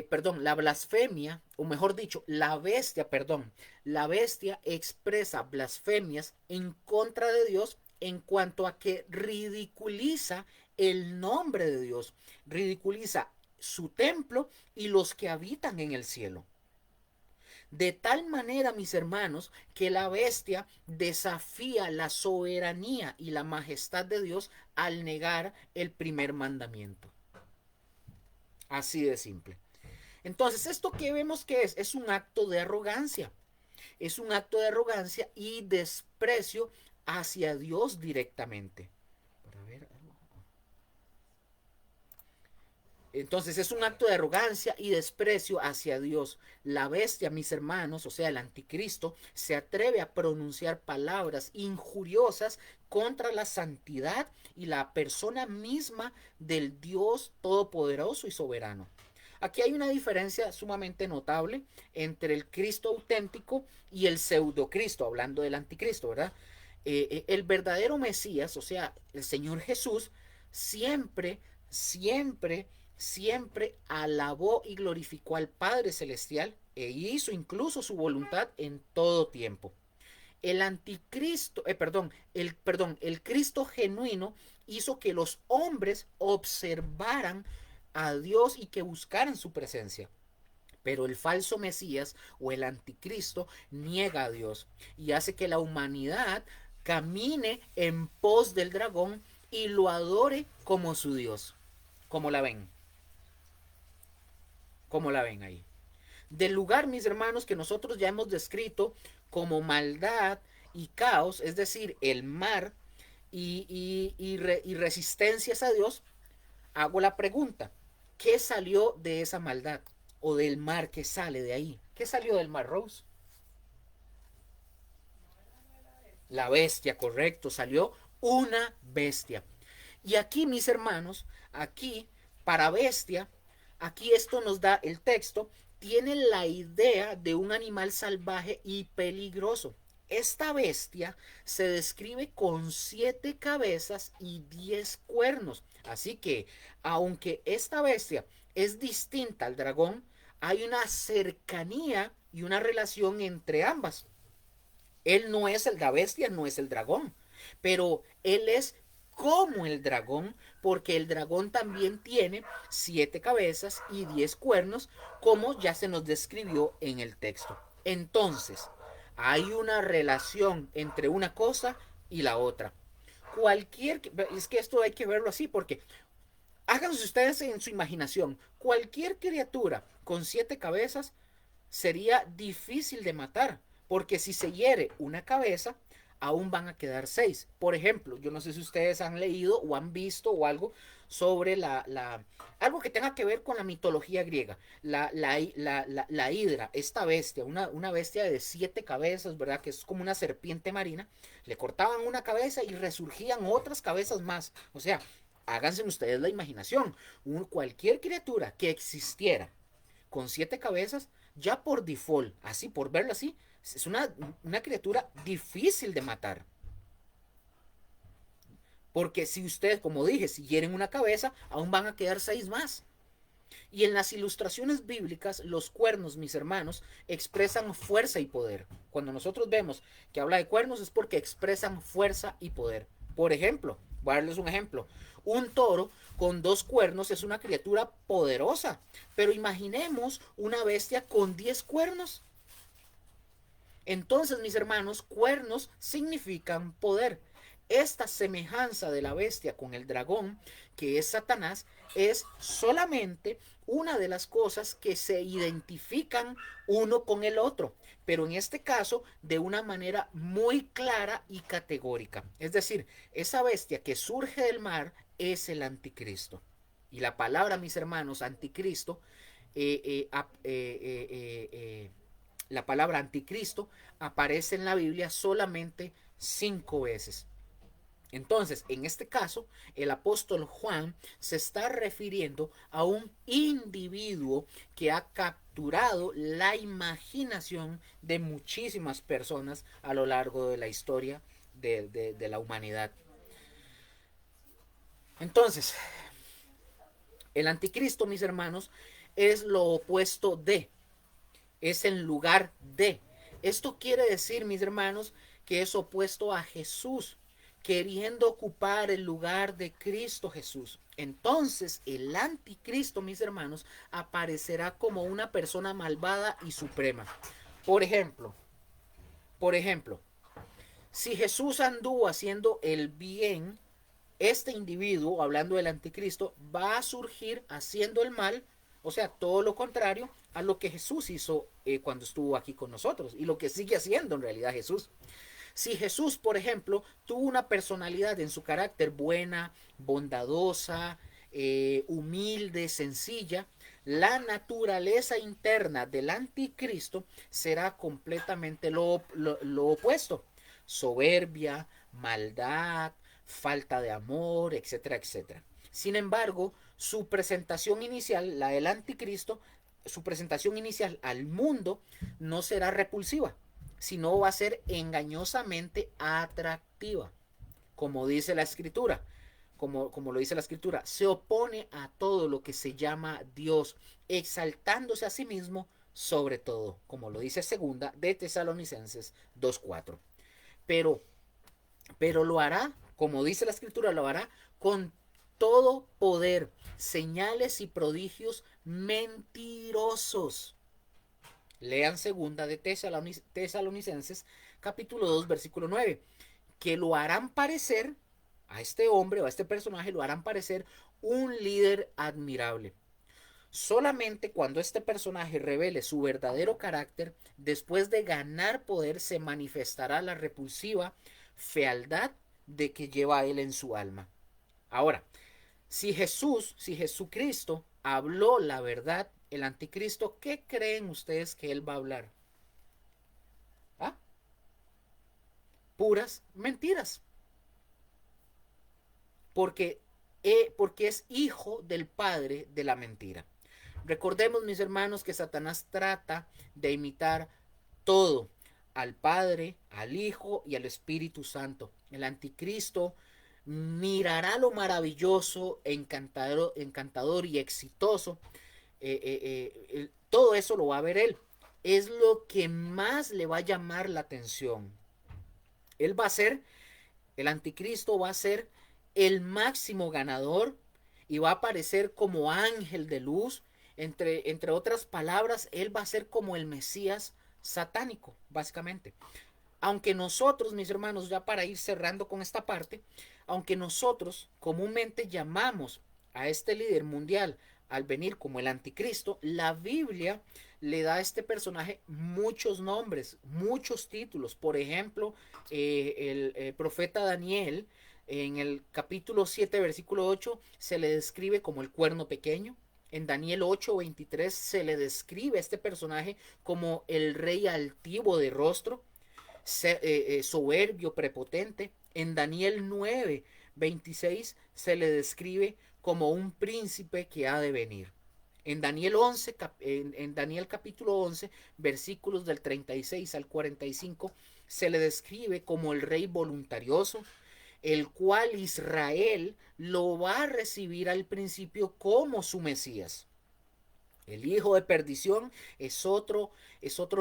perdón, la blasfemia, o mejor dicho, la bestia, perdón, la bestia expresa blasfemias en contra de Dios en cuanto a que ridiculiza el nombre de Dios, ridiculiza su templo y los que habitan en el cielo. De tal manera, mis hermanos, que la bestia desafía la soberanía y la majestad de Dios al negar el primer mandamiento. Así de simple. Entonces, ¿esto que vemos que es? Es un acto de arrogancia. Es un acto de arrogancia y desprecio hacia Dios directamente. Para ver. Entonces es un acto de arrogancia y desprecio hacia Dios. La bestia, mis hermanos, o sea, el anticristo, se atreve a pronunciar palabras injuriosas contra la santidad y la persona misma del Dios todopoderoso y soberano. Aquí hay una diferencia sumamente notable entre el Cristo auténtico y el pseudocristo, hablando del anticristo, ¿verdad? El verdadero Mesías, o sea, el Señor Jesús, siempre, siempre, siempre alabó y glorificó al Padre Celestial e hizo incluso su voluntad en todo tiempo. El anticristo, el Cristo genuino hizo que los hombres observaran a Dios y que buscaran su presencia. Pero el falso Mesías o el anticristo niega a Dios y hace que la humanidad camine en pos del dragón y lo adore como su Dios. ¿Cómo la ven? ¿Cómo la ven ahí? Del lugar, mis hermanos, que nosotros ya hemos descrito como maldad y caos, es decir, el mar y resistencias a Dios, hago la pregunta, ¿qué salió de esa maldad? O del mar que sale de ahí. ¿Qué salió del mar, Rose? La bestia, correcto, salió una bestia. Y aquí, mis hermanos, aquí, para bestia, aquí esto nos da el texto, tiene la idea de un animal salvaje y peligroso. Esta bestia se describe con 7 cabezas y 10 cuernos. Así que, aunque esta bestia es distinta al dragón, hay una cercanía y una relación entre ambas. Él no es la bestia, no es el dragón, pero él es como el dragón, porque el dragón también tiene 7 cabezas y 10 cuernos, como ya se nos describió en el texto. Entonces, hay una relación entre una cosa y la otra. Es que esto hay que verlo así, porque háganse ustedes en su imaginación, cualquier criatura con 7 cabezas sería difícil de matar, porque si se hiere una cabeza, aún van a quedar 6. Por ejemplo, yo no sé si ustedes han leído o han visto o algo sobre algo que tenga que ver con la mitología griega. La hidra, esta bestia, una bestia de 7 cabezas, ¿verdad? Que es como una serpiente marina. Le cortaban una cabeza y resurgían otras cabezas más. O sea, háganse ustedes la imaginación. Cualquier criatura que existiera con 7 cabezas, ya por default, así por verlo así, es una criatura difícil de matar. Porque si ustedes, como dije, si hieren una cabeza, aún van a quedar 6 más. Y en las ilustraciones bíblicas, los cuernos, mis hermanos, expresan fuerza y poder. Cuando nosotros vemos que habla de cuernos es porque expresan fuerza y poder. Por ejemplo, voy a darles un ejemplo. Un toro con 2 cuernos es una criatura poderosa. Pero imaginemos una bestia con 10 cuernos. Entonces, mis hermanos, cuernos significan poder. Esta semejanza de la bestia con el dragón, que es Satanás, es solamente una de las cosas que se identifican uno con el otro, pero en este caso de una manera muy clara y categórica. Es decir, esa bestia que surge del mar es el anticristo. Y la palabra, mis hermanos, anticristo, eh, eh, eh, eh, eh, la palabra anticristo aparece en la Biblia solamente 5 veces. Entonces, en este caso, el apóstol Juan se está refiriendo a un individuo que ha capturado la imaginación de muchísimas personas a lo largo de la historia de la humanidad. Entonces, el anticristo, mis hermanos, es lo opuesto de, es en lugar de. Esto quiere decir, mis hermanos, que es opuesto a Jesús, queriendo ocupar el lugar de Cristo Jesús. Entonces, el anticristo, mis hermanos, aparecerá como una persona malvada y suprema. Por ejemplo, por ejemplo, si Jesús anduvo haciendo el bien, este individuo, hablando del anticristo, va a surgir haciendo el mal, o sea, todo lo contrario a lo que Jesús hizo cuando estuvo aquí con nosotros y lo que sigue haciendo en realidad Jesús. Si Jesús, por ejemplo, tuvo una personalidad en su carácter buena, bondadosa, humilde, sencilla, la naturaleza interna del anticristo será completamente lo opuesto. Soberbia, maldad, falta de amor, etcétera, etcétera. Sin embargo, su presentación inicial, la del anticristo, su presentación inicial al mundo no será repulsiva, sino va a ser engañosamente atractiva, como dice la escritura. Como lo dice la escritura, se opone a todo lo que se llama Dios, exaltándose a sí mismo sobre todo, como lo dice segunda de Tesalonicenses 2:4. Pero, pero lo hará, como dice la escritura, lo hará con todo poder, señales y prodigios mentirosos. Lean segunda de Tesalonicenses capítulo 2 versículo 9, que lo harán parecer a este hombre o a este personaje, lo harán parecer un líder admirable. Solamente cuando este personaje revele su verdadero carácter, después de ganar poder, se manifestará la repulsiva fealdad de que lleva él en su alma. Ahora, si Jesucristo habló la verdad, el anticristo, ¿qué creen ustedes que él va a hablar? ¿Ah? Puras mentiras. Porque, porque es hijo del padre de la mentira. Recordemos, mis hermanos, que Satanás trata de imitar todo, al Padre, al Hijo y al Espíritu Santo. El anticristo mirará lo maravilloso, encantador y exitoso. Todo eso lo va a ver él. Es lo que más le va a llamar la atención. Él va a ser, el anticristo va a ser el máximo ganador y va a aparecer como ángel de luz. Entre otras palabras, él va a ser como el Mesías satánico, básicamente. Aunque nosotros, mis hermanos, ya para ir cerrando con esta parte, aunque nosotros comúnmente llamamos a este líder mundial al venir como el anticristo, la Biblia le da a este personaje muchos nombres, muchos títulos. Por ejemplo, el profeta Daniel en el capítulo 7 versículo 8 se le describe como el cuerno pequeño. En Daniel 8:23 se le describe a este personaje como el rey altivo de rostro, soberbio, prepotente. En Daniel 9:26 se le describe como un príncipe que ha de venir. En Daniel 11, en Daniel capítulo 11, versículos del 36 al 45, se le describe como el rey voluntarioso, el cual Israel lo va a recibir al principio como su Mesías. El hijo de perdición es otro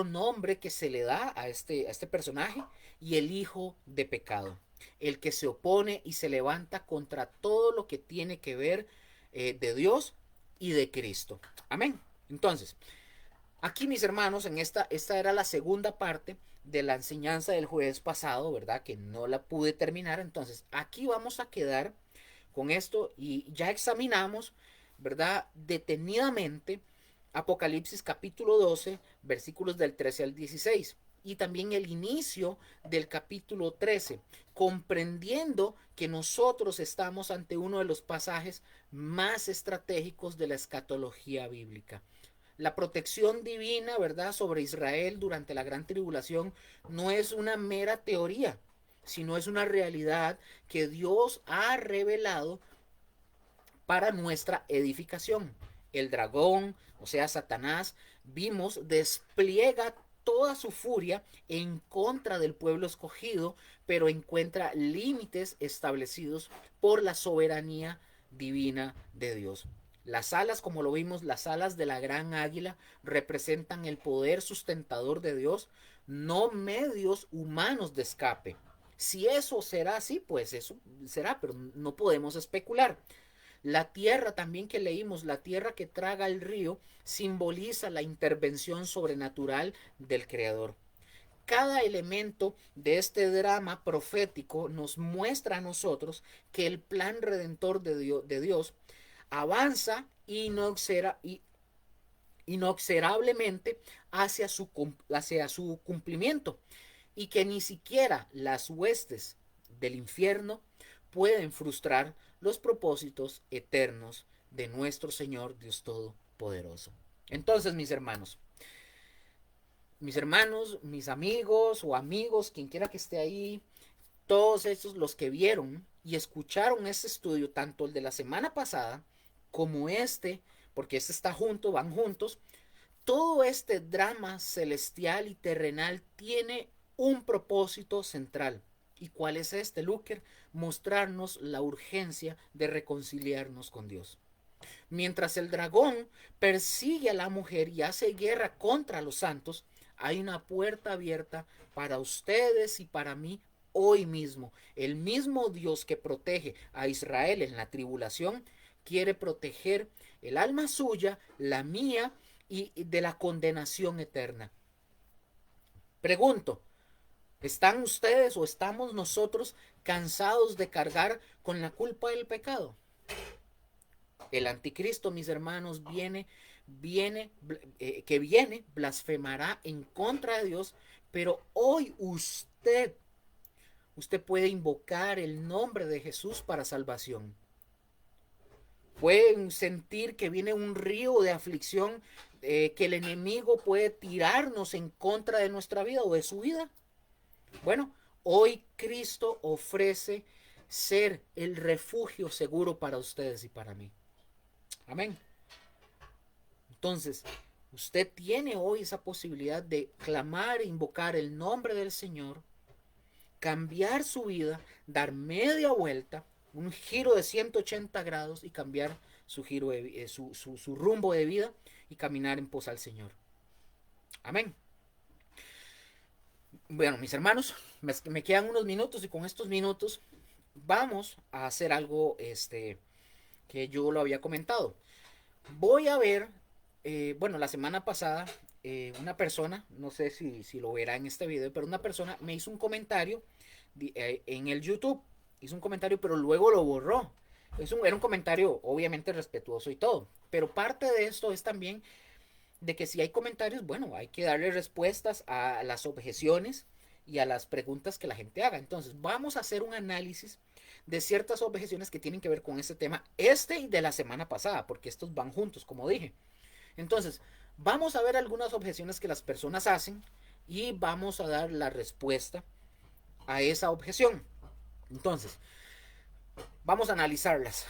nombre que se le da a este personaje, y el hijo de pecado, el que se opone y se levanta contra todo lo que tiene que ver de Dios y de Cristo. Amén. Entonces, aquí, mis hermanos, esta era la segunda parte de la enseñanza del jueves pasado, ¿verdad? Que no la pude terminar. Entonces, aquí vamos a quedar con esto y ya examinamos, ¿verdad? Detenidamente Apocalipsis capítulo 12, versículos del 13 al 16. Y también el inicio del capítulo 13, comprendiendo que nosotros estamos ante uno de los pasajes más estratégicos de la escatología bíblica. La protección divina, ¿verdad?, sobre Israel durante la gran tribulación no es una mera teoría, sino es una realidad que Dios ha revelado para nuestra edificación. El dragón, o sea, Satanás, vimos, despliega toda su furia en contra del pueblo escogido, pero encuentra límites establecidos por la soberanía divina de Dios. Las alas, como lo vimos, las alas de la gran águila representan el poder sustentador de Dios, no medios humanos de escape. Si eso será así, pues eso será, pero no podemos especular. La tierra también que leímos, la tierra que traga el río, simboliza la intervención sobrenatural del Creador. Cada elemento de este drama profético nos muestra a nosotros que el plan redentor de Dios avanza inexorablemente hacia su cumplimiento y que ni siquiera las huestes del infierno pueden frustrar los propósitos eternos de nuestro Señor Dios Todopoderoso. Entonces, mis amigos o amigos, quien quiera que esté ahí, todos estos los que vieron y escucharon este estudio, tanto el de la semana pasada como este, porque este está junto, van juntos, todo este drama celestial y terrenal tiene un propósito central. ¿Y cuál es este, Luker? Mostrarnos la urgencia de reconciliarnos con Dios. Mientras el dragón persigue a la mujer y hace guerra contra los santos, hay una puerta abierta para ustedes y para mí hoy mismo. El mismo Dios que protege a Israel en la tribulación quiere proteger el alma suya, la mía y de la condenación eterna. Pregunto, ¿están ustedes o estamos nosotros cansados de cargar con la culpa del pecado? El anticristo, mis hermanos, viene, blasfemará en contra de Dios, pero hoy usted puede invocar el nombre de Jesús para salvación. Pueden sentir que viene un río de aflicción, que el enemigo puede tirarnos en contra de nuestra vida o de su vida. Bueno, hoy Cristo ofrece ser el refugio seguro para ustedes y para mí. Amén. Entonces, usted tiene hoy esa posibilidad de clamar e invocar el nombre del Señor, cambiar su vida, dar media vuelta, un giro de 180 grados y cambiar su rumbo de vida y caminar en pos al Señor. Amén. Bueno, mis hermanos, me quedan unos minutos y con estos minutos vamos a hacer algo que yo lo había comentado. Voy a ver, bueno, la semana pasada una persona, no sé si lo verá en este video, pero una persona me hizo un comentario en el YouTube. Hizo un comentario, pero luego lo borró. Era un comentario obviamente respetuoso y todo. Pero parte de esto es también de que si hay comentarios, bueno, hay que darle respuestas a las objeciones y a las preguntas que la gente haga. Entonces, vamos a hacer un análisis de ciertas objeciones que tienen que ver con este tema, y de la semana pasada, porque estos van juntos, como dije. Entonces, vamos a ver algunas objeciones que las personas hacen y vamos a dar la respuesta a esa objeción. Entonces, vamos a analizarlas.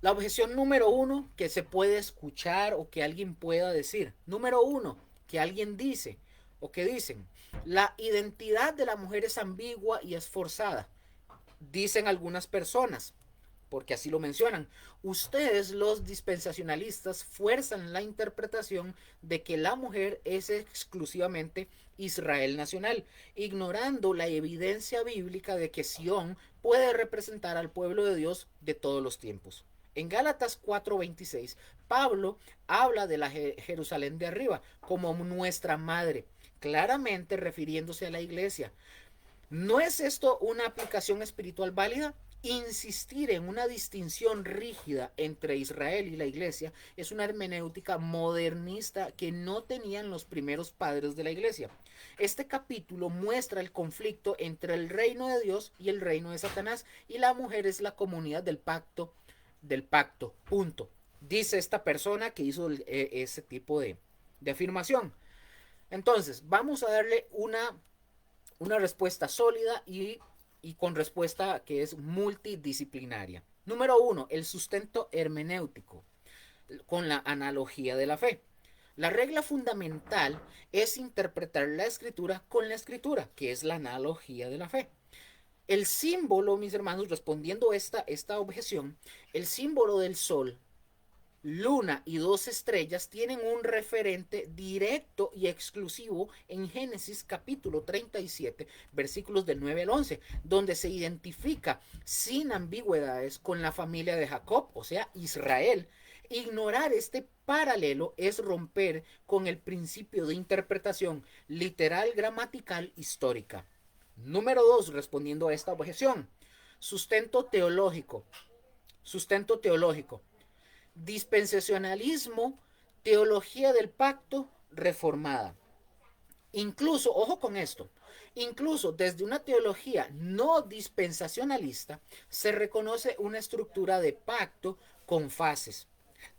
La objeción número 1 que se puede escuchar o que alguien pueda decir. Número 1, que alguien dice o que dicen: la identidad de la mujer es ambigua y es forzada. Dicen algunas personas, porque así lo mencionan. Ustedes, los dispensacionalistas, fuerzan la interpretación de que la mujer es exclusivamente Israel nacional, ignorando la evidencia bíblica de que Sión puede representar al pueblo de Dios de todos los tiempos. En Gálatas 4:26, Pablo habla de la Jerusalén de arriba como nuestra madre, claramente refiriéndose a la iglesia. ¿No es esto una aplicación espiritual válida? Insistir en una distinción rígida entre Israel y la iglesia es una hermenéutica modernista que no tenían los primeros padres de la iglesia. Este capítulo muestra el conflicto entre el reino de Dios y el reino de Satanás, y la mujer es la comunidad del pacto, punto. Dice esta persona que hizo ese tipo de afirmación. Entonces, vamos a darle una respuesta sólida y y con respuesta que es multidisciplinaria. Número 1, el sustento hermenéutico con la analogía de la fe. La regla fundamental es interpretar la escritura con la escritura, que es la analogía de la fe. El símbolo, mis hermanos, respondiendo esta objeción, el símbolo del sol, luna y dos estrellas tienen un referente directo y exclusivo en Génesis capítulo 37, versículos del 9 al 11, donde se identifica sin ambigüedades con la familia de Jacob, o sea, Israel. Ignorar este paralelo es romper con el principio de interpretación literal, gramatical, histórica. Número 2, respondiendo a esta objeción, sustento teológico. Sustento teológico. Dispensacionalismo, teología del pacto reformada. Incluso, ojo con esto, incluso desde una teología no dispensacionalista se reconoce una estructura de pacto con fases.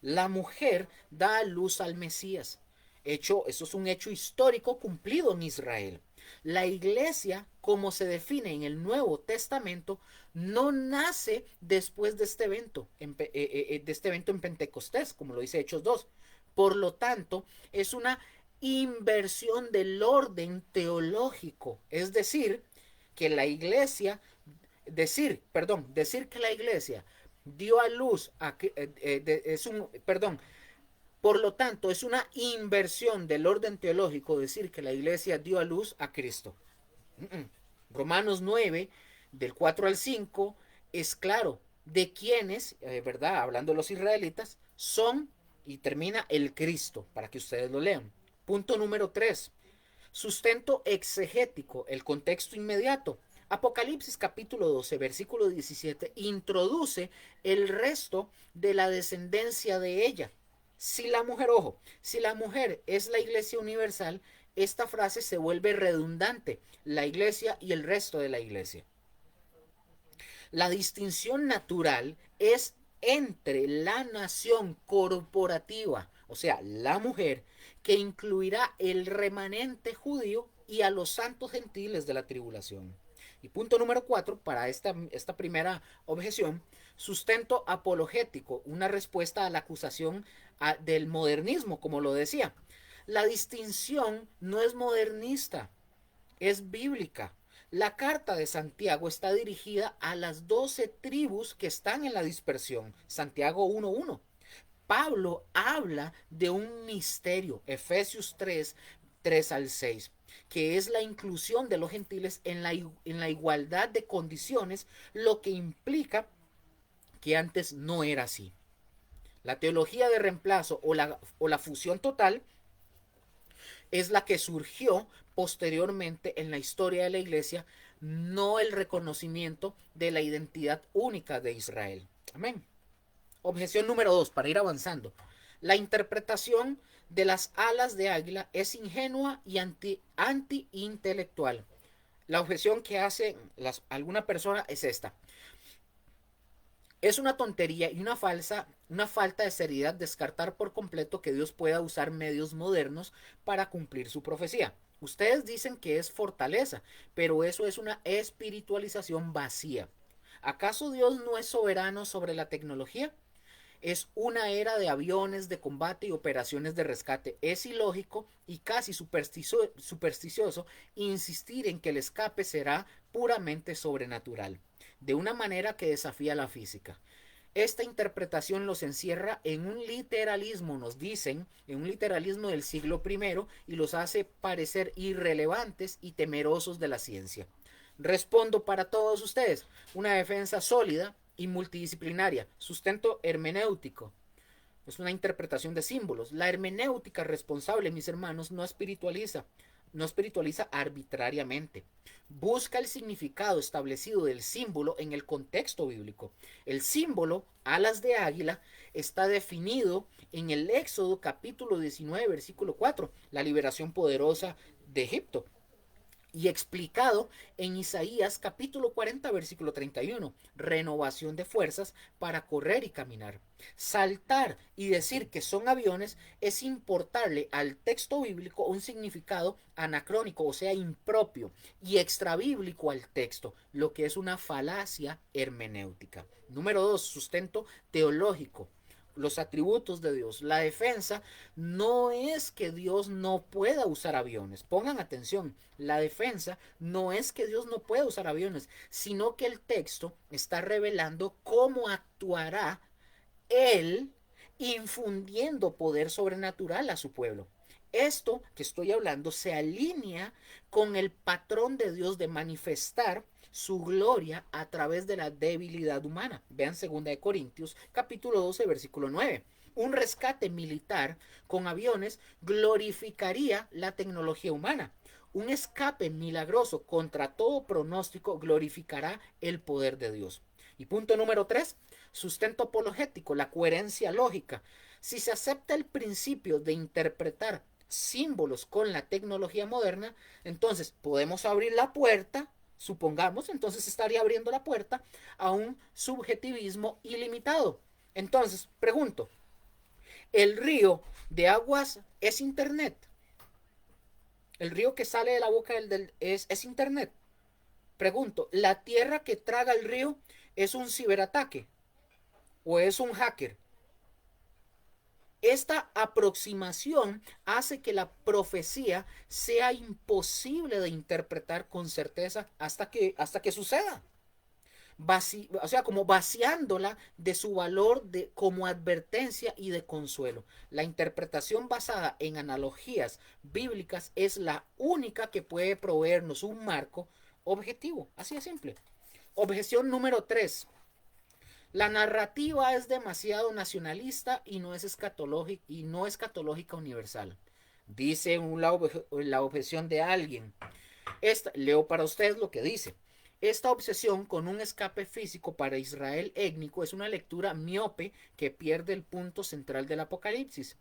La mujer da a luz al Mesías. Eso es un hecho histórico cumplido en Israel. La iglesia, como se define en el Nuevo Testamento, no nace después de este evento, en Pentecostés, como lo dice Hechos 2. Por lo tanto, es una inversión del orden teológico, es decir, que la iglesia, decir que la iglesia dio a luz por lo tanto, es una inversión del orden teológico decir que la iglesia dio a luz a Cristo. Romanos 9, del 4 al 5, es claro de quienes, ¿verdad? Hablando de los israelitas, son, y termina el Cristo, para que ustedes lo lean. Punto número 3. Sustento exegético, el contexto inmediato. Apocalipsis capítulo 12, versículo 17, introduce el resto de la descendencia de ella. Si la mujer, ojo, si la mujer es la iglesia universal, esta frase se vuelve redundante, la iglesia y el resto de la iglesia. La distinción natural es entre la nación corporativa, o sea, la mujer, que incluirá el remanente judío y a los santos gentiles de la tribulación. Y punto número 4, para esta primera objeción, sustento apologético, una respuesta a la acusación del modernismo, como lo decía. La distinción no es modernista, es bíblica. La carta de Santiago está dirigida a las 12 tribus que están en la dispersión. Santiago 1.1. Pablo habla de un misterio, Efesios 3 al 6, que es la inclusión de los gentiles en la igualdad de condiciones, lo que implica que antes no era así. La teología de reemplazo o la fusión total es la que surgió posteriormente en la historia de la iglesia, no el reconocimiento de la identidad única de Israel. Amén. Objeción número 2, para ir avanzando. La interpretación de las alas de águila es ingenua y anti-intelectual. La objeción que hace alguna persona es esta. Es una tontería y una falta de seriedad descartar por completo que Dios pueda usar medios modernos para cumplir su profecía. Ustedes dicen que es fortaleza, pero eso es una espiritualización vacía. ¿Acaso Dios no es soberano sobre la tecnología? Es una era de aviones de combate y operaciones de rescate. Es ilógico y casi supersticioso insistir en que el escape será puramente sobrenatural, de una manera que desafía la física. Esta interpretación los encierra en un literalismo, nos dicen, en un literalismo del siglo I y los hace parecer irrelevantes y temerosos de la ciencia. Respondo para todos ustedes, una defensa sólida y multidisciplinaria, sustento hermenéutico. Es una interpretación de símbolos. La hermenéutica responsable, mis hermanos, no espiritualiza arbitrariamente. Busca el significado establecido del símbolo en el contexto bíblico. El símbolo, alas de águila, está definido en el Éxodo capítulo 19, versículo 4, la liberación poderosa de Egipto. y explicado en Isaías capítulo 40 versículo 31, renovación de fuerzas para correr y caminar. Saltar y decir que son aviones es importarle al texto bíblico un significado anacrónico, o sea, impropio y extrabíblico al texto, lo que es una falacia hermenéutica. Número 2, sustento teológico, los atributos de Dios. La defensa no es que Dios no pueda usar aviones. Pongan atención, la defensa no es que Dios no pueda usar aviones, sino que el texto está revelando cómo actuará Él infundiendo poder sobrenatural a su pueblo. Esto que estoy hablando se alinea con el patrón de Dios de manifestar su gloria a través de la debilidad humana. Vean 2 Corintios capítulo 12 versículo 9. Un rescate militar con aviones glorificaría la tecnología humana. Un escape milagroso contra todo pronóstico glorificará el poder de Dios. Y punto número 3, sustento apologético, la coherencia lógica. Si se acepta el principio de interpretar símbolos con la tecnología moderna, entonces podemos abrir la puerta, supongamos, entonces estaría abriendo la puerta a un subjetivismo ilimitado. Entonces, pregunto, ¿el río de aguas es internet? ¿El río que sale de la boca es internet? Pregunto, ¿la tierra que traga el río es un ciberataque o es un hacker? Esta aproximación hace que la profecía sea imposible de interpretar con certeza hasta que suceda. O sea, como vaciándola de su valor como advertencia y de consuelo. La interpretación basada en analogías bíblicas es la única que puede proveernos un marco objetivo. Así de simple. Objeción número 3. La narrativa es demasiado nacionalista y no es escatológica universal. Dice la objeción de alguien. Leo para ustedes lo que dice. Esta obsesión con un escape físico para Israel étnico es una lectura miope que pierde el punto central del Apocalipsis.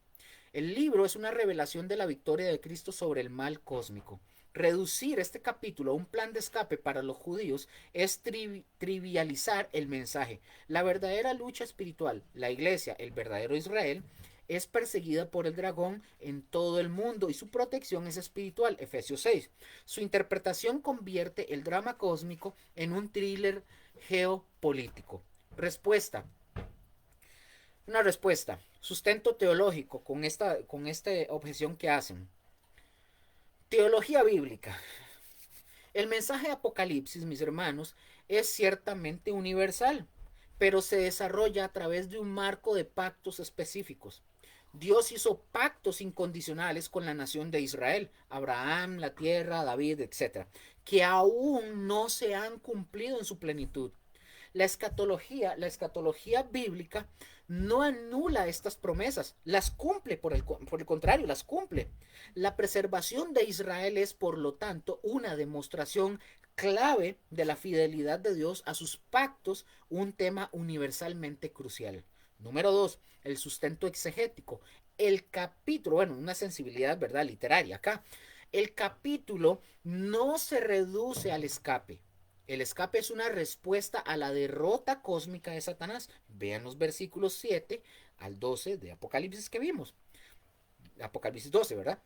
El libro es una revelación de la victoria de Cristo sobre el mal cósmico. Reducir este capítulo a un plan de escape para los judíos es trivializar el mensaje. La verdadera lucha espiritual, la iglesia, el verdadero Israel, es perseguida por el dragón en todo el mundo y su protección es espiritual. Efesios 6. Su interpretación convierte el drama cósmico en un thriller geopolítico. Respuesta. Una respuesta. Sustento teológico con esta objeción que hacen. Teología bíblica. El mensaje de Apocalipsis, mis hermanos, es ciertamente universal, pero se desarrolla a través de un marco de pactos específicos. Dios hizo pactos incondicionales con la nación de Israel, Abraham, la tierra, David, etc., que aún no se han cumplido en su plenitud. La escatología bíblica no anula estas promesas, las cumple, por el contrario, las cumple. La preservación de Israel es, por lo tanto, una demostración clave de la fidelidad de Dios a sus pactos, un tema universalmente crucial. Número 2, el sustento exegético. El capítulo, bueno, una sensibilidad, ¿verdad?, literaria acá. El capítulo no se reduce al escape. El escape es una respuesta a la derrota cósmica de Satanás. Vean los versículos 7 al 12 de Apocalipsis que vimos. Apocalipsis 12, ¿verdad?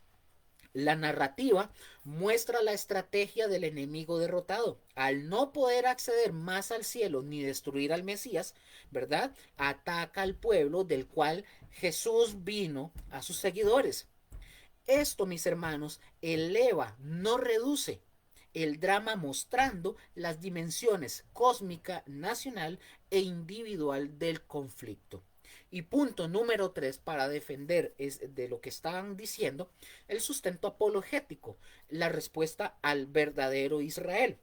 La narrativa muestra la estrategia del enemigo derrotado. Al no poder acceder más al cielo ni destruir al Mesías, ¿verdad? Ataca al pueblo del cual Jesús vino, a sus seguidores. Esto, mis hermanos, eleva, no reduce el drama, mostrando las dimensiones cósmica, nacional e individual del conflicto. Y punto número 3, para defender de lo que estaban diciendo, el sustento apologético, la respuesta al verdadero Israel.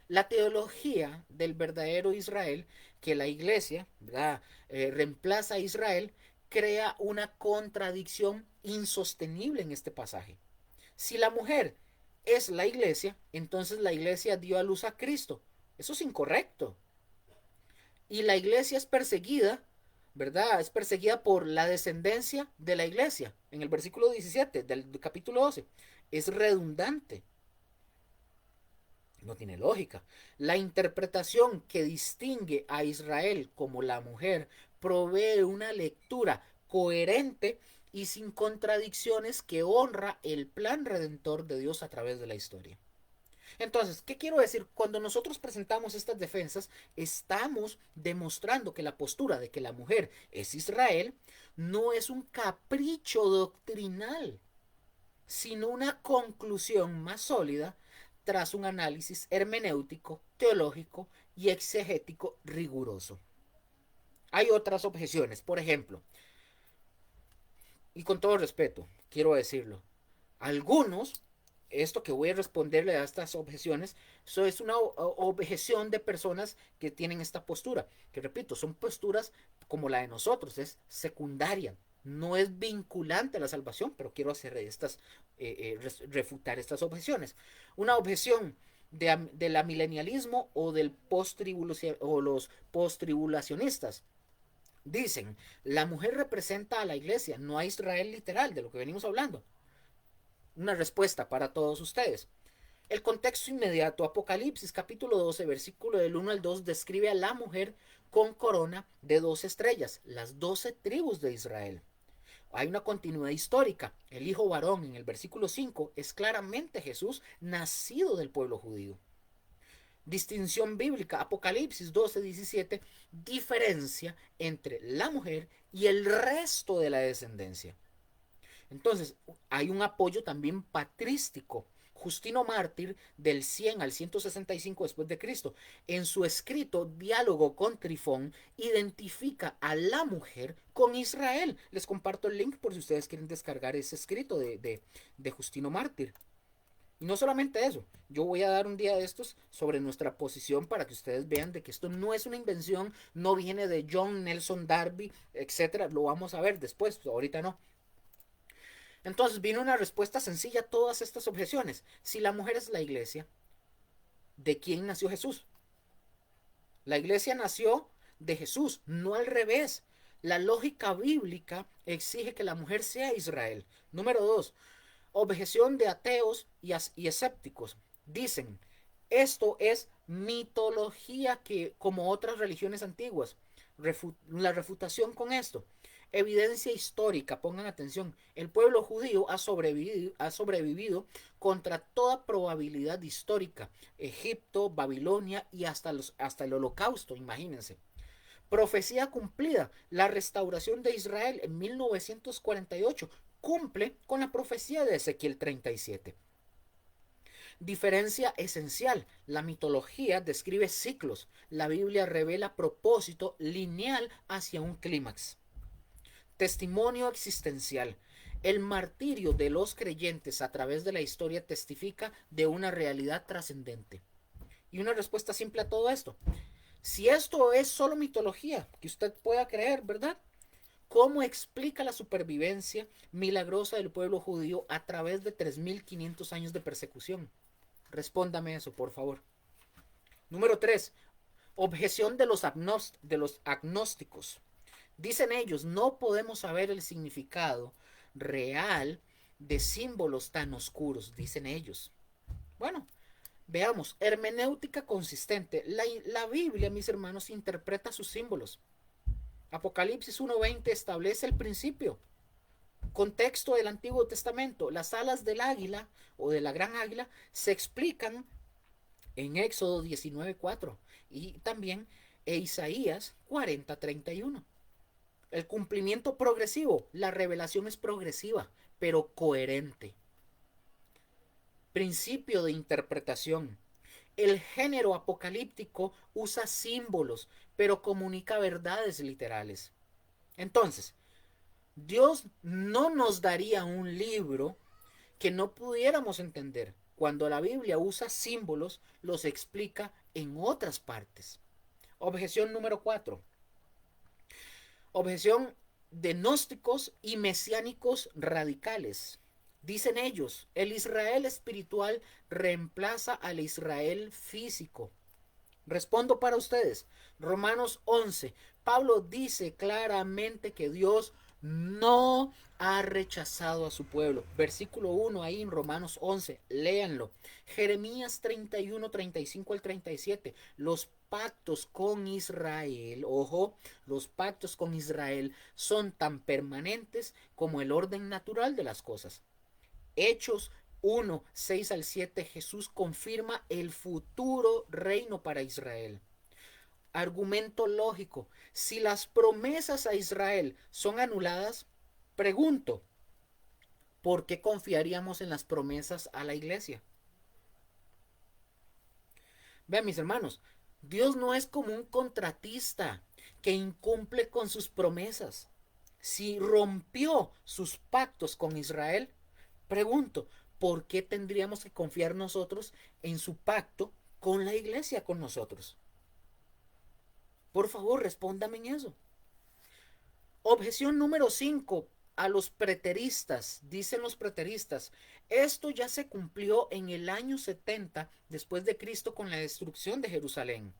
La teología del verdadero Israel, que la iglesia, ¿verdad?, reemplaza a Israel, crea una contradicción insostenible en este pasaje. Si la mujer es la iglesia, entonces la iglesia dio a luz a Cristo. Eso es incorrecto. Y la iglesia es perseguida, ¿verdad? Es perseguida por la descendencia de la iglesia. En el versículo 17 del capítulo 12. Es redundante. No tiene lógica. La interpretación que distingue a Israel como la mujer provee una lectura coherente y sin contradicciones que honra el plan redentor de Dios a través de la historia. Entonces, ¿qué quiero decir? Cuando nosotros presentamos estas defensas, estamos demostrando que la postura de que la mujer es Israel no es un capricho doctrinal, sino una conclusión más sólida tras un análisis hermenéutico, teológico y exegético riguroso. Hay otras objeciones, por ejemplo, y con todo respeto, quiero decirlo, algunos, esto que voy a responderle a estas objeciones, eso es una objeción de personas que tienen esta postura, que repito, son posturas como la de nosotros, es secundaria, no es vinculante a la salvación, pero quiero hacer refutar estas objeciones. Una objeción de la milenialismo o del o los post-tribulacionistas. Dicen, la mujer representa a la iglesia, no a Israel literal, de lo que venimos hablando. Una respuesta para todos ustedes. El contexto inmediato, Apocalipsis capítulo 12, versículo del 1 al 2, describe a la mujer con corona de 12 estrellas, las 12 tribus de Israel. Hay una continuidad histórica. El hijo varón en el versículo 5 es claramente Jesús, nacido del pueblo judío. Distinción bíblica, Apocalipsis 12, 17, diferencia entre la mujer y el resto de la descendencia. Entonces, hay un apoyo también patrístico. Justino Mártir, del 100 al 165 después de Cristo, en su escrito Diálogo con Trifón, identifica a la mujer con Israel. Les comparto el link por si ustedes quieren descargar ese escrito de Justino Mártir. Y no solamente eso, yo voy a dar un día de estos sobre nuestra posición para que ustedes vean de que esto no es una invención, no viene de John Nelson Darby, etcétera. Lo vamos a ver después, ahorita no. Entonces viene una respuesta sencilla a todas estas objeciones. Si la mujer es la iglesia, ¿de quién nació Jesús? La iglesia nació de Jesús, no al revés. La lógica bíblica exige que la mujer sea Israel. Número 2, objeción de ateos y escépticos. Dicen, esto es mitología que como otras religiones antiguas. La refutación con esto. Evidencia histórica, pongan atención, el pueblo judío ha sobrevivido contra toda probabilidad histórica. Egipto, Babilonia y hasta el Holocausto, imagínense. Profecía cumplida, la restauración de Israel en 1948 cumple con la profecía de Ezequiel 37. Diferencia esencial, la mitología describe ciclos, la Biblia revela propósito lineal hacia un clímax. Testimonio existencial. El martirio de los creyentes a través de la historia testifica de una realidad trascendente. Y una respuesta simple a todo esto. Si esto es solo mitología, que usted pueda creer, ¿verdad? ¿Cómo explica la supervivencia milagrosa del pueblo judío a través de 3500 años de persecución? Respóndame eso, por favor. Número 3. Objeción de los agnósticos. Dicen ellos, no podemos saber el significado real de símbolos tan oscuros, dicen ellos. Bueno, veamos, hermenéutica consistente. La Biblia, mis hermanos, interpreta sus símbolos. Apocalipsis 1:20 establece el principio. Contexto del Antiguo Testamento. Las alas del águila o de la gran águila se explican en Éxodo 19:4 y también en Isaías 40:31. El cumplimiento progresivo, la revelación es progresiva, pero coherente. Principio de interpretación. El género apocalíptico usa símbolos, pero comunica verdades literales. Entonces, Dios no nos daría un libro que no pudiéramos entender. Cuando la Biblia usa símbolos, los explica en otras partes. Objeción número 4. Objeción de gnósticos y mesiánicos radicales. Dicen ellos, el Israel espiritual reemplaza al Israel físico. Respondo para ustedes. Romanos 11. Pablo dice claramente que Dios no ha rechazado a su pueblo. Versículo 1 ahí en Romanos 11, léanlo. Jeremías 31, 35 al 37. Los pactos con Israel, ojo, los pactos con Israel son tan permanentes como el orden natural de las cosas. Hechos 1, 6 al 7, Jesús confirma el futuro reino para Israel. Argumento lógico. Si las promesas a Israel son anuladas, pregunto, ¿por qué confiaríamos en las promesas a la iglesia? Vean, mis hermanos, Dios no es como un contratista que incumple con sus promesas. Si rompió sus pactos con Israel, pregunto, ¿por qué tendríamos que confiar nosotros en su pacto con la iglesia, con nosotros? Por favor, respóndame en eso. Objeción número 5 a los preteristas. Dicen los preteristas, esto ya se cumplió en el año 70 después de Cristo con la destrucción de Jerusalén.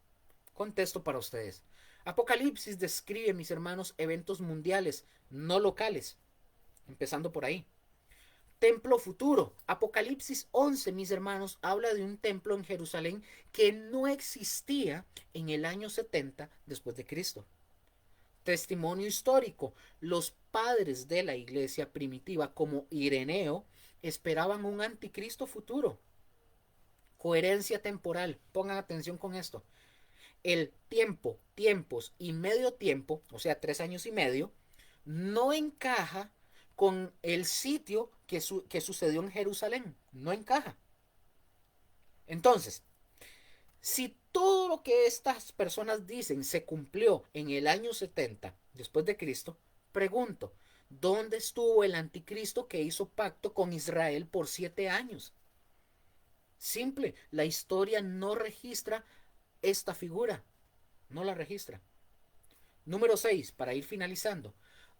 Contesto para ustedes. Apocalipsis describe, mis hermanos, eventos mundiales, no locales. Empezando por ahí. Templo futuro. Apocalipsis 11, mis hermanos, habla de un templo en Jerusalén que no existía en el año 70 después de Cristo. Testimonio histórico. Los padres de la iglesia primitiva, como Ireneo, esperaban un anticristo futuro. Coherencia temporal. Pongan atención con esto. El tiempo, tiempos y medio tiempo, o sea, 3 años y medio, no encaja con el sitio que sucedió en Jerusalén. No encaja. Entonces, si todo lo que estas personas dicen se cumplió en el año 70 después de Cristo, pregunto, ¿dónde estuvo el anticristo que hizo pacto con Israel por 7 años? Simple, la historia no registra esta figura, no la registra. Número 6, para ir finalizando.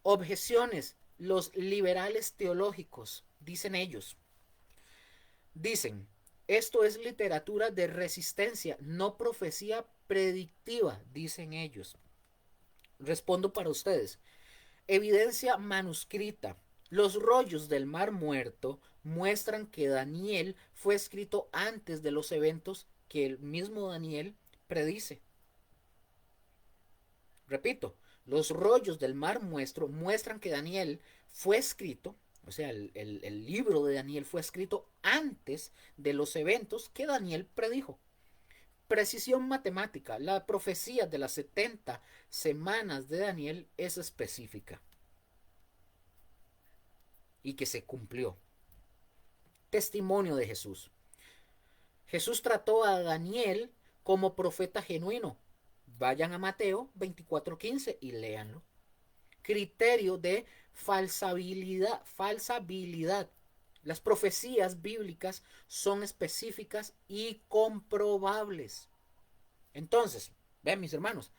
Objeciones, los liberales teológicos, dicen ellos. Dicen, esto es literatura de resistencia, no profecía predictiva, dicen ellos. Respondo para ustedes. Evidencia manuscrita. Los rollos del Mar Muerto muestran que Daniel fue escrito antes de los eventos que el mismo Daniel predice. Repito, los rollos del Mar Muerto muestran que Daniel fue escrito, o sea, el libro de Daniel fue escrito antes de los eventos que Daniel predijo. Precisión matemática. La profecía de las 70 semanas de Daniel es específica y que se cumplió. Testimonio de Jesús. Jesús trató a Daniel como profeta genuino. Vayan a Mateo 24:15 y léanlo. Criterio de falsabilidad. Las profecías bíblicas son específicas y comprobables. Entonces, vean mis hermanos,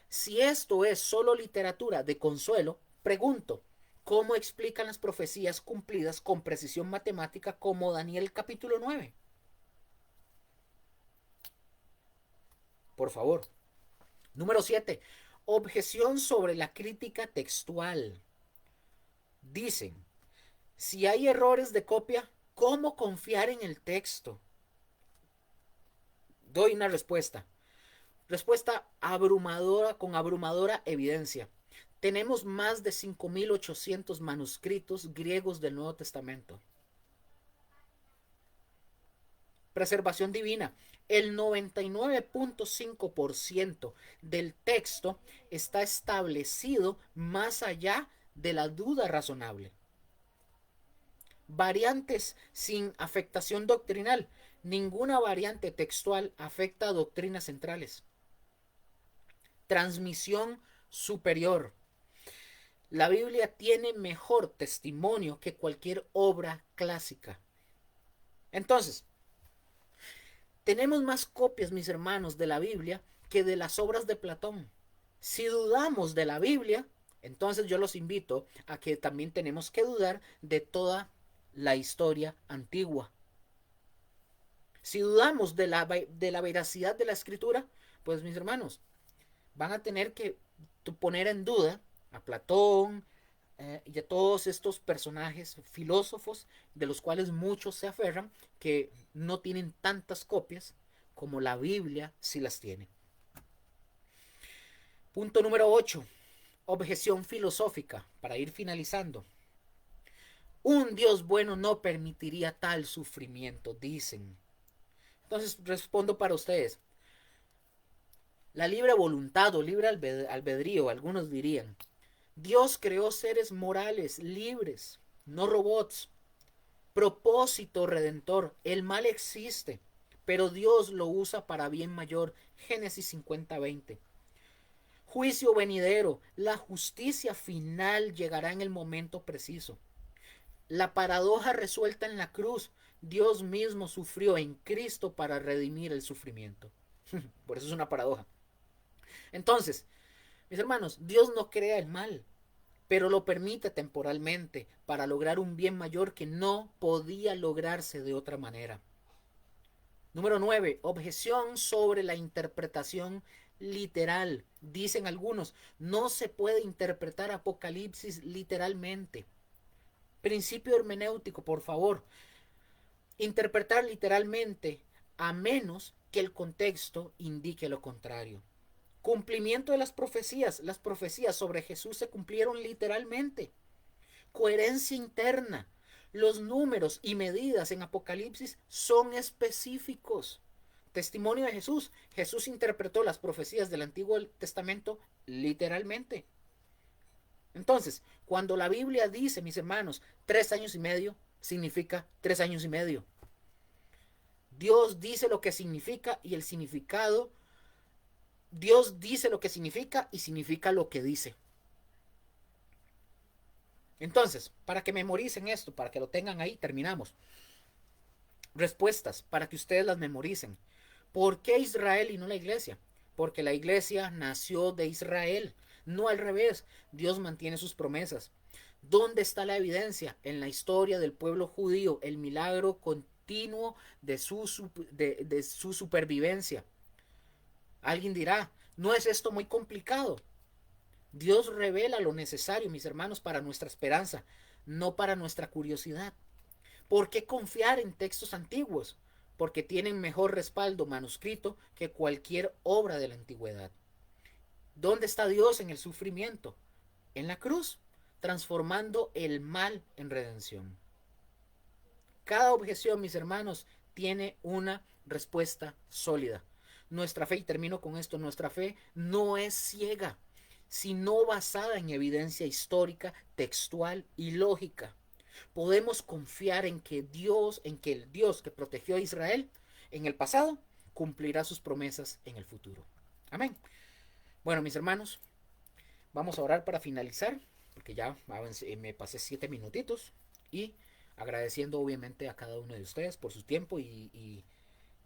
si esto es solo literatura de consuelo, pregunto, ¿cómo explican las profecías cumplidas con precisión matemática como Daniel capítulo 9? Por favor. Número 7. Objeción sobre la crítica textual. Dicen, si hay errores de copia, ¿cómo confiar en el texto? Doy una respuesta. Respuesta abrumadora, con abrumadora evidencia. Tenemos más de 5.800 manuscritos griegos del Nuevo Testamento. Preservación divina. El 99.5% del texto está establecido más allá de la duda razonable. Variantes sin afectación doctrinal. Ninguna variante textual afecta a doctrinas centrales. Transmisión superior. La Biblia tiene mejor testimonio que cualquier obra clásica. Entonces, tenemos más copias, mis hermanos, de la Biblia que de las obras de Platón. Si dudamos de la Biblia, entonces yo los invito a que también tenemos que dudar de toda la historia antigua. Si dudamos de la veracidad de la escritura, pues mis hermanos, van a tener que poner en duda a Platón, y a todos estos personajes filósofos de los cuales muchos se aferran que no tienen tantas copias como la Biblia sí las tiene. Punto número 8. Objeción filosófica, para ir finalizando. Un Dios bueno no permitiría tal sufrimiento, dicen. Entonces respondo para ustedes. La libre voluntad o libre albedrío, algunos dirían. Dios creó seres morales, libres, no robots. Propósito redentor. El mal existe, pero Dios lo usa para bien mayor. Génesis 50:20. Juicio venidero. La justicia final llegará en el momento preciso. La paradoja resuelta en la cruz. Dios mismo sufrió en Cristo para redimir el sufrimiento. Por eso es una paradoja. Entonces, mis hermanos, Dios no crea el mal, pero lo permite temporalmente para lograr un bien mayor que no podía lograrse de otra manera. Número 9. Objeción sobre la interpretación literal. Dicen algunos, no se puede interpretar Apocalipsis literalmente. Principio hermenéutico, por favor. Interpretar literalmente a menos que el contexto indique lo contrario. Cumplimiento de las profecías. Las profecías sobre Jesús se cumplieron literalmente. Coherencia interna. Los números y medidas en Apocalipsis son específicos. Testimonio de Jesús. Jesús interpretó las profecías del Antiguo Testamento literalmente. Entonces, cuando la Biblia dice, mis hermanos, 3 años y medio, significa 3 años y medio. Dios dice lo que significa y el significado. Dios dice lo que significa y significa lo que dice. Entonces, para que memoricen esto, para que lo tengan ahí, terminamos. Respuestas, para que ustedes las memoricen. ¿Por qué Israel y no la iglesia? Porque la iglesia nació de Israel, no al revés. Dios mantiene sus promesas. ¿Dónde está la evidencia? En la historia del pueblo judío, el milagro continuo de su supervivencia. Alguien dirá, ¿no es esto muy complicado? Dios revela lo necesario, mis hermanos, para nuestra esperanza, no para nuestra curiosidad. ¿Por qué confiar en textos antiguos? Porque tienen mejor respaldo manuscrito que cualquier obra de la antigüedad. ¿Dónde está Dios en el sufrimiento? En la cruz, transformando el mal en redención. Cada objeción, mis hermanos, tiene una respuesta sólida. Nuestra fe, y termino con esto, nuestra fe no es ciega, sino basada en evidencia histórica, textual y lógica. Podemos confiar en que el Dios que protegió a Israel en el pasado, cumplirá sus promesas en el futuro. Amén. Bueno, mis hermanos, vamos a orar para finalizar, porque ya me pasé 7 minutitos, y agradeciendo obviamente a cada uno de ustedes por su tiempo y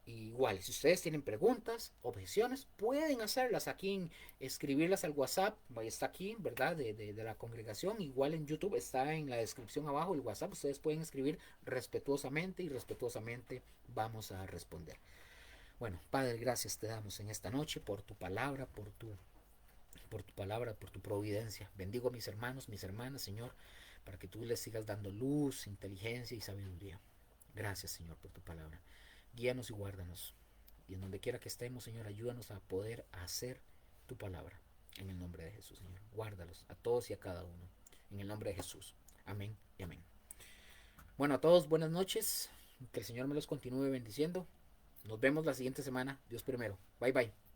igual, si ustedes tienen preguntas, objeciones, pueden hacerlas aquí, escribirlas al WhatsApp, está aquí, ¿verdad? De la congregación, igual en YouTube está en la descripción abajo el WhatsApp, ustedes pueden escribir respetuosamente y respetuosamente vamos a responder. Bueno, Padre, gracias te damos en esta noche por tu palabra, por tu palabra, por tu providencia. Bendigo a mis hermanos, mis hermanas, Señor, para que tú les sigas dando luz, inteligencia y sabiduría. Gracias, Señor, por tu palabra. Guíanos y guárdanos. Y en donde quiera que estemos, Señor, ayúdanos a poder hacer tu palabra. En el nombre de Jesús, Señor. Guárdalos a todos y a cada uno. En el nombre de Jesús. Amén y amén. Bueno, a todos, buenas noches. Que el Señor me los continúe bendiciendo. Nos vemos la siguiente semana. Dios primero. Bye, bye.